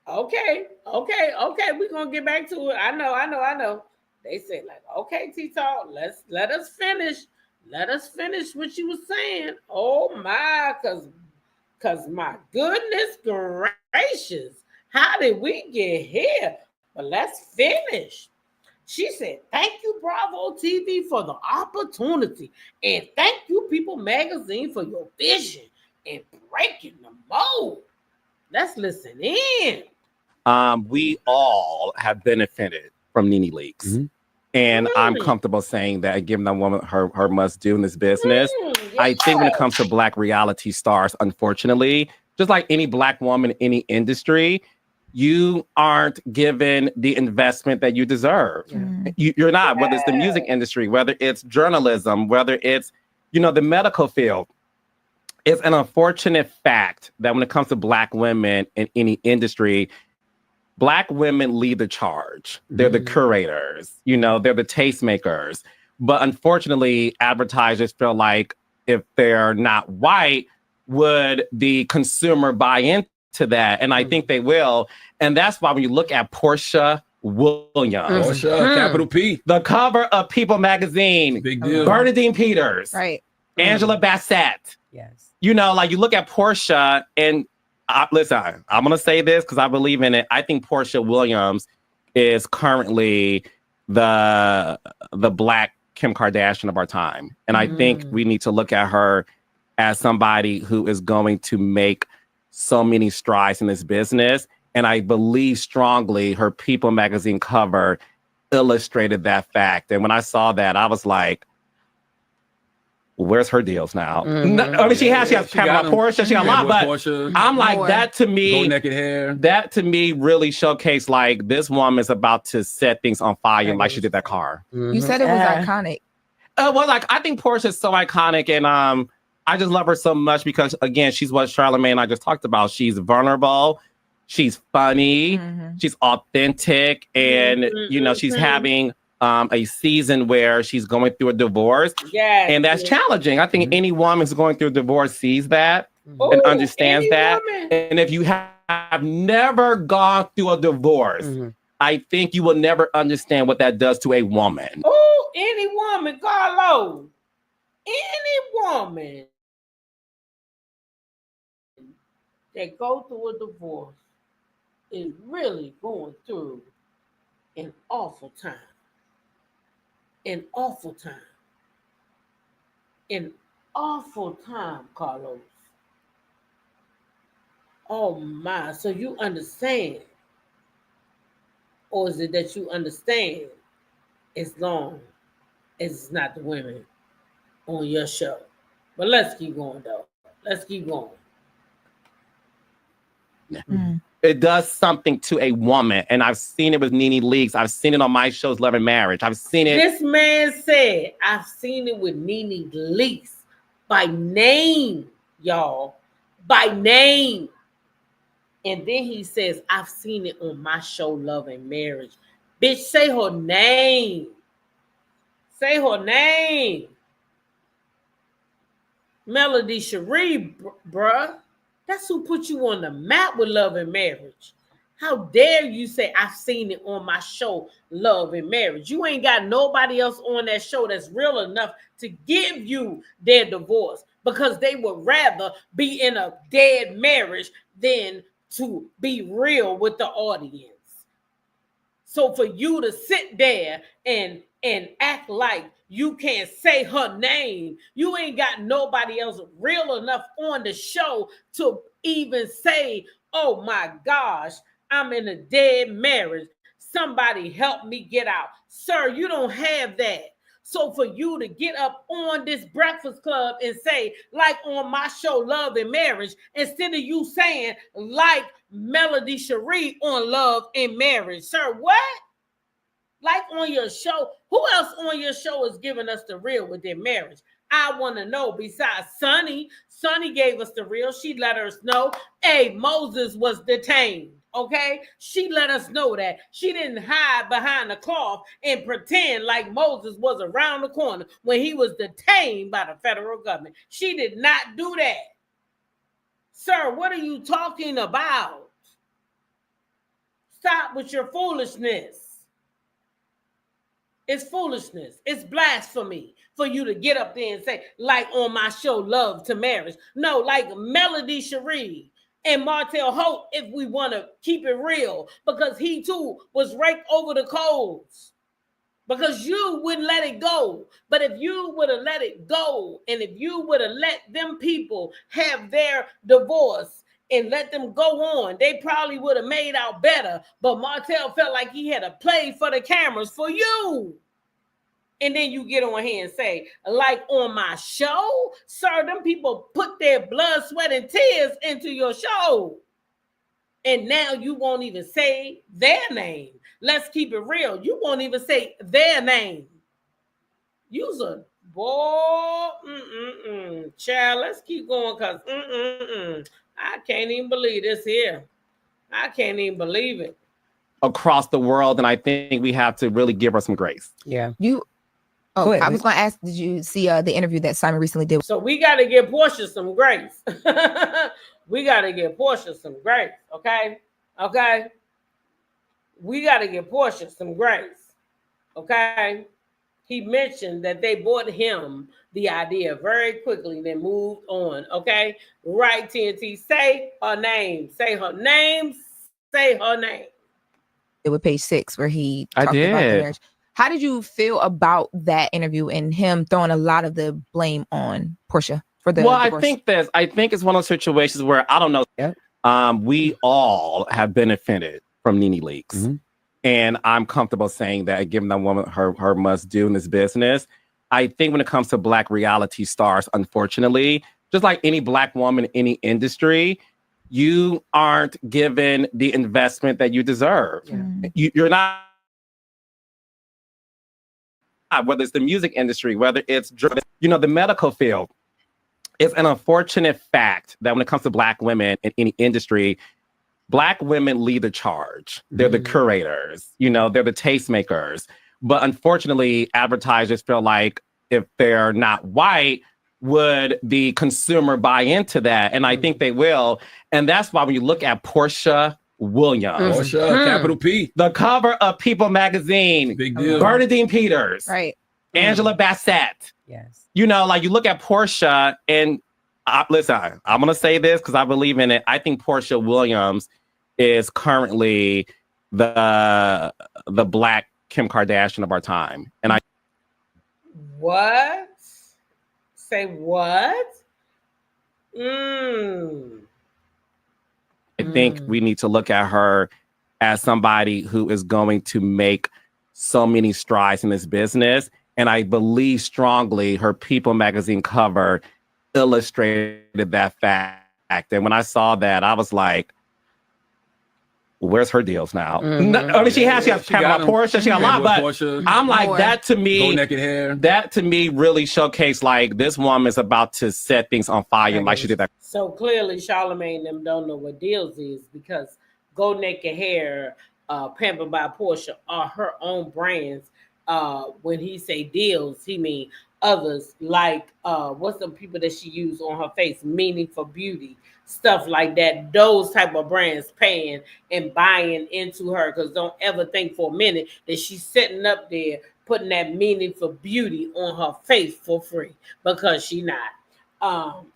Okay. We're gonna get back to it. I know. They said, like, okay, T-Talk, let us finish. Let us finish what you were saying. Oh my, cause my goodness gracious, how did we get here? But let's finish. She said, thank you, Bravo TV, for the opportunity. And thank you, People Magazine, for your vision and breaking the mold. Let's listen in. We all have benefited from Nene Leaks. Mm-hmm. And I'm comfortable saying that, giving that woman her must do in this business. I think when it comes to Black reality stars, unfortunately, just like any Black woman in any industry, you aren't given the investment that you deserve. Yeah. You're not, whether it's the music industry, whether it's journalism, whether it's, the medical field. It's an unfortunate fact that when it comes to Black women in any industry, Black women lead the charge. They're the curators, they're the tastemakers. But unfortunately, advertisers feel like if they're not white, would the consumer buy into that? And I think they will. And that's why when you look at Portia Williams, capital P, the cover of People Magazine, big deal. Bernadine Peters, right? Angela Bassett. Yes. You look at Portia and listen, I'm going to say this because I believe in it. I think Portia Williams is currently the Black Kim Kardashian of our time. And I think we need to look at her as somebody who is going to make so many strides in this business. And I believe strongly her People Magazine cover illustrated that fact. And when I saw that, I was like, where's her deals now? I mean, she has Pamela Portia, she got a lot, but Portia, I'm like, that to me, gold naked hair. That to me really showcased like this woman is about to set things on fire, like she did that car. You said it was iconic. Well, like I think Portia is so iconic, and I just love her so much because again, she's what Charlamagne and I just talked about. She's vulnerable. She's funny, she's authentic, and she's having a season where she's going through a divorce. Yes. And that's challenging. I think any woman who's going through a divorce sees that and understands that. Woman. And if you have never gone through a divorce, I think you will never understand what that does to a woman. Oh, any woman, Carlos. Any woman that go through a divorce is really going through an awful time. An awful time. An awful time, Carlos. Oh my, so you understand. Or is it that you understand as long as it's not the women on your show? But let's keep going, though. Let's keep going. It does something to a woman. And I've seen it with Nene Leakes. I've seen it on my shows, Love and Marriage. I've seen it. This man said, I've seen it with Nene Leakes by name, y'all. By name. And then he says, I've seen it on my show, Love and Marriage. Bitch, say her name. Say her name. Melody Cherie, bruh. That's who put you on the map with Love and Marriage. How dare you say, I've seen it on my show, Love and Marriage. You ain't got nobody else on that show that's real enough to give you their divorce because they would rather be in a dead marriage than to be real with the audience. So for you to sit there and act like you can't say her name, you ain't got nobody else real enough on the show to even say, oh my gosh, I'm in a dead marriage. Somebody help me get out. Sir, you don't have that. So for you to get up on this Breakfast Club and say, like on my show, Love and Marriage, instead of you saying, like Melody Cherie on Love and Marriage. Sir, what? Like on your show, who else on your show is giving us the real with their marriage? I want to know. Besides Sonny gave us the real. She let us know, hey, Moses was detained. Okay, she let us know that. She didn't hide behind the cloth and pretend like Moses was around the corner when he was detained by the federal government. She did not do that. Sir, what are you talking about? Stop with your foolishness. It's foolishness. It's blasphemy for you to get up there and say, like on my show, Love to Marriage. No, like Melody Cherie and Martell Holt, if we want to keep it real, because he too was raked over the coals. Because you wouldn't let it go. But if you would have let it go, and if you would have let them people have their divorce and let them go on, they probably would have made out better. But Martell felt like he had to play for the cameras for you. And then you get on here and say, like on my show, sir, them people put their blood, sweat, and tears into your show. And now you won't even say their name. Let's keep it real. You won't even say their name. You's a boy. Child, let's keep going because I can't even believe this here. I can't even believe it. Across the world, and I think we have to really give her some grace. Yeah. I was going to ask, did you see the interview that Simon recently did? So we got to give Portia some grace. We got to give Portia some grace, okay? Okay? We got to give Portia some grace, okay? He mentioned that they bought him the idea very quickly, then moved on, okay? Right, TNT, say her name. Say her name. Say her name. It was page 6 where he talked about the marriage. How did you feel about that interview and him throwing a lot of the blame on Portia for the divorce? I think it's one of those situations where, I don't know, we all have benefited from Nene Leakes. And I'm comfortable saying that, giving that woman her must do in this business. I think when it comes to Black reality stars, unfortunately, just like any Black woman in any industry, you aren't given the investment that you deserve. You're not, whether it's the music industry, whether it's, the medical field. It's an unfortunate fact that when it comes to Black women in any industry, Black women lead the charge. They're the curators, you know, they're the tastemakers. But unfortunately, advertisers feel like if they're not white, would the consumer buy into that? And I think they will. And that's why when you look at Portia Williams, Portia, capital P, the cover of People magazine, big deal. Bernadine Peters, Right. Angela Bassett. Yes. You know, like you look at Portia, and listen, I'm going to say this because I believe in it. I think Portia Williams is currently the Black Kim Kardashian of our time. And I What? Say what? Mm. I think we need to look at her as somebody who is going to make so many strides in this business. And I believe strongly her People magazine cover illustrated that fact. And when I saw that, I was like, where's her deals now? I mean, she has Portia, she got a lot, but Portia, I'm like, that to go me, naked hair. that to me really showcased like this woman is about to set things on fire like she did that. So clearly, Charlamagne and them don't know what deals is because Go Naked Hair, Pampered by Portia are her own brands. When he say deals, he mean others like what's the people that she used on her face, Meaningful Beauty, stuff like that. Those type of brands paying and buying into her, because don't ever think for a minute that she's sitting up there putting that Meaningful Beauty on her face for free, because she not.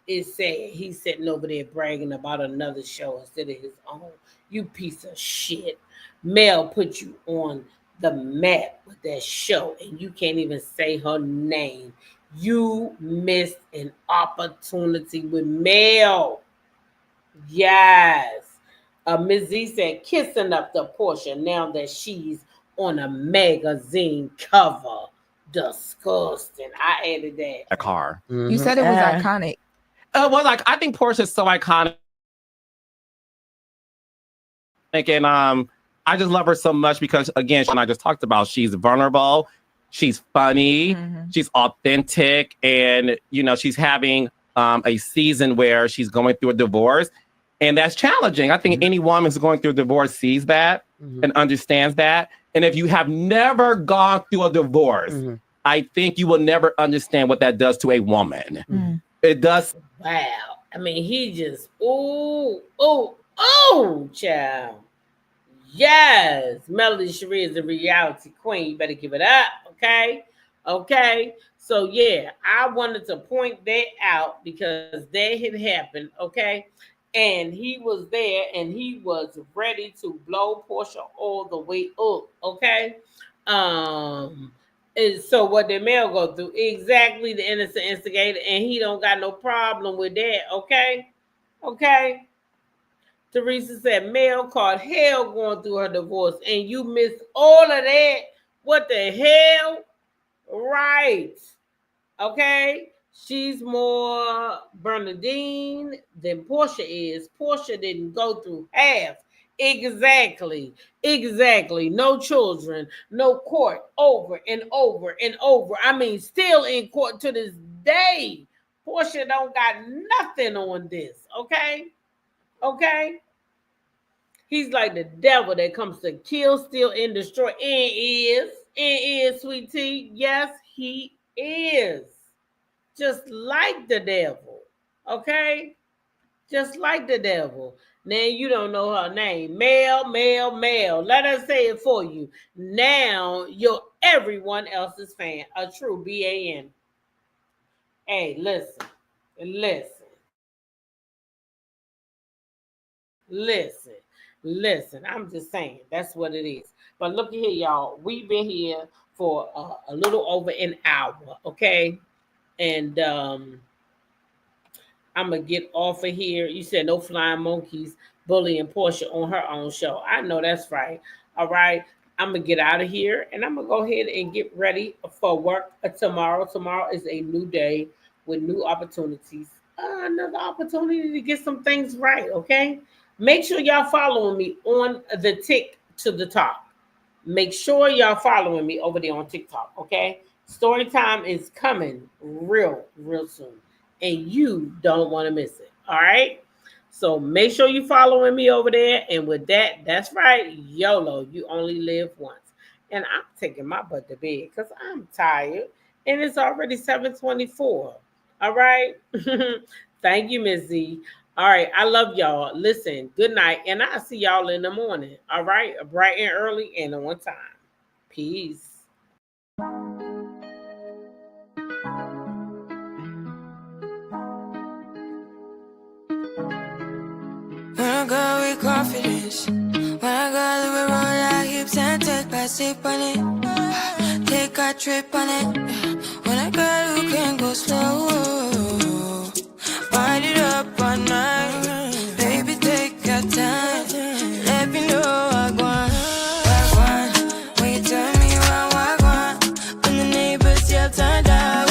It said he's sitting over there bragging about another show instead of his own. You piece of shit. Mel put you on the map with that show and you can't even say her name. You missed an opportunity with Mel. Yes. Ms. Z said, kissing up to Portia now that she's on a magazine cover. Disgusting. I added that. A car. You said it was iconic. Well, like I think Portia's so iconic, and I just love her so much because again, I just talked about, she's vulnerable, she's funny, she's authentic, and you know she's having a season where she's going through a divorce, and that's challenging. I think any woman who's going through a divorce sees that and understands that. And if you have never gone through a divorce, I think you will never understand what that does to a woman. It does. Wow. I mean, he just, child. Yes. Melody Cherie is a reality queen. You better give it up. Okay. Okay. So, yeah, I wanted to point that out because that had happened. Okay. And he was there and he was ready to blow Portia all the way up. Okay. And so what did Mel go through? Exactly, the innocent instigator, and he don't got no problem with that. Okay. Okay. Teresa said Mel caught hell going through her divorce, and you missed all of that. What the hell? Right. Okay. She's more Bernadine than Portia is. Portia didn't go through half. Exactly. Exactly. No children, no court, over and over and over. I mean, still in court to this day. Portia don't got nothing on this. Okay. Okay. He's like the devil that comes to kill, steal, and destroy. And is, sweet tea. Yes, he is. Just like the devil. Okay? Just like the devil. Now you don't know her name. Mel. Let us say it for you. Now you're everyone else's fan. A true BAN. Hey, listen. I'm just saying. That's what it is. But look here, y'all. We've been here for a little over an hour. Okay? And I'm going to get off of here. You said no flying monkeys bullying Portia on her own show. I know that's right. All right. I'm going to get out of here and I'm going to go ahead and get ready for work tomorrow. Tomorrow is a new day with new opportunities. Another opportunity to get some things right. Okay. Make sure y'all following me on the tick to the top. Make sure y'all following me over there on TikTok. Okay. Story time is coming real soon. And you don't want to miss it. All right. So make sure you following me over there. And with that, that's right, YOLO. You only live once. And I'm taking my butt to bed because I'm tired. And it's already 7:24. All right. Thank you, Ms. Z. All right. I love y'all. Listen, good night. And I'll see y'all in the morning. All right. Bright and early and on time. Peace. When I go with confidence, when I go we roll our hips and take back sip on it, take a trip on it. When I go, you can go slow, wind it up all night. Baby, take your time, let me know I want. When you tell me what I want, when the neighbors yell turn down,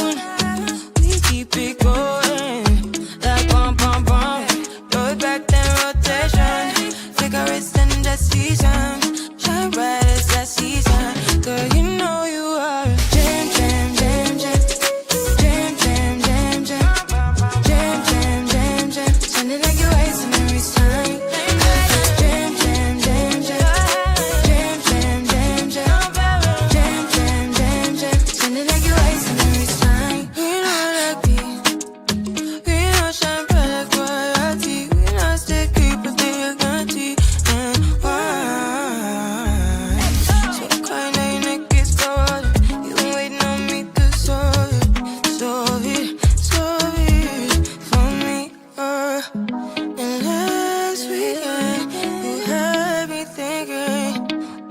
we keep it going like bum bum bum. Throw it back then rotation, cigarettes and the season, shine bright as that season. Girl, you know you are a jam jam jam jam, jam jam jam jam, jam jam jam jam. Sounding like you're wasting every time. Jam jam jam jam, jam jam jam jam, jam jam jam jam. Sounding like you're wasting every time. We know that beat, we know shine bright like royalty. We know stay creep if they are guilty and why. So kind of your neck is cold. You been waiting on me to solve it for me. And last weekend you had me thinking,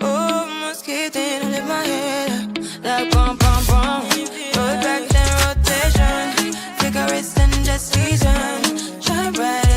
oh, almost kidding. I lift my head up like bum bum bum. Throw it back then rotation, cigarettes and the season, shine bright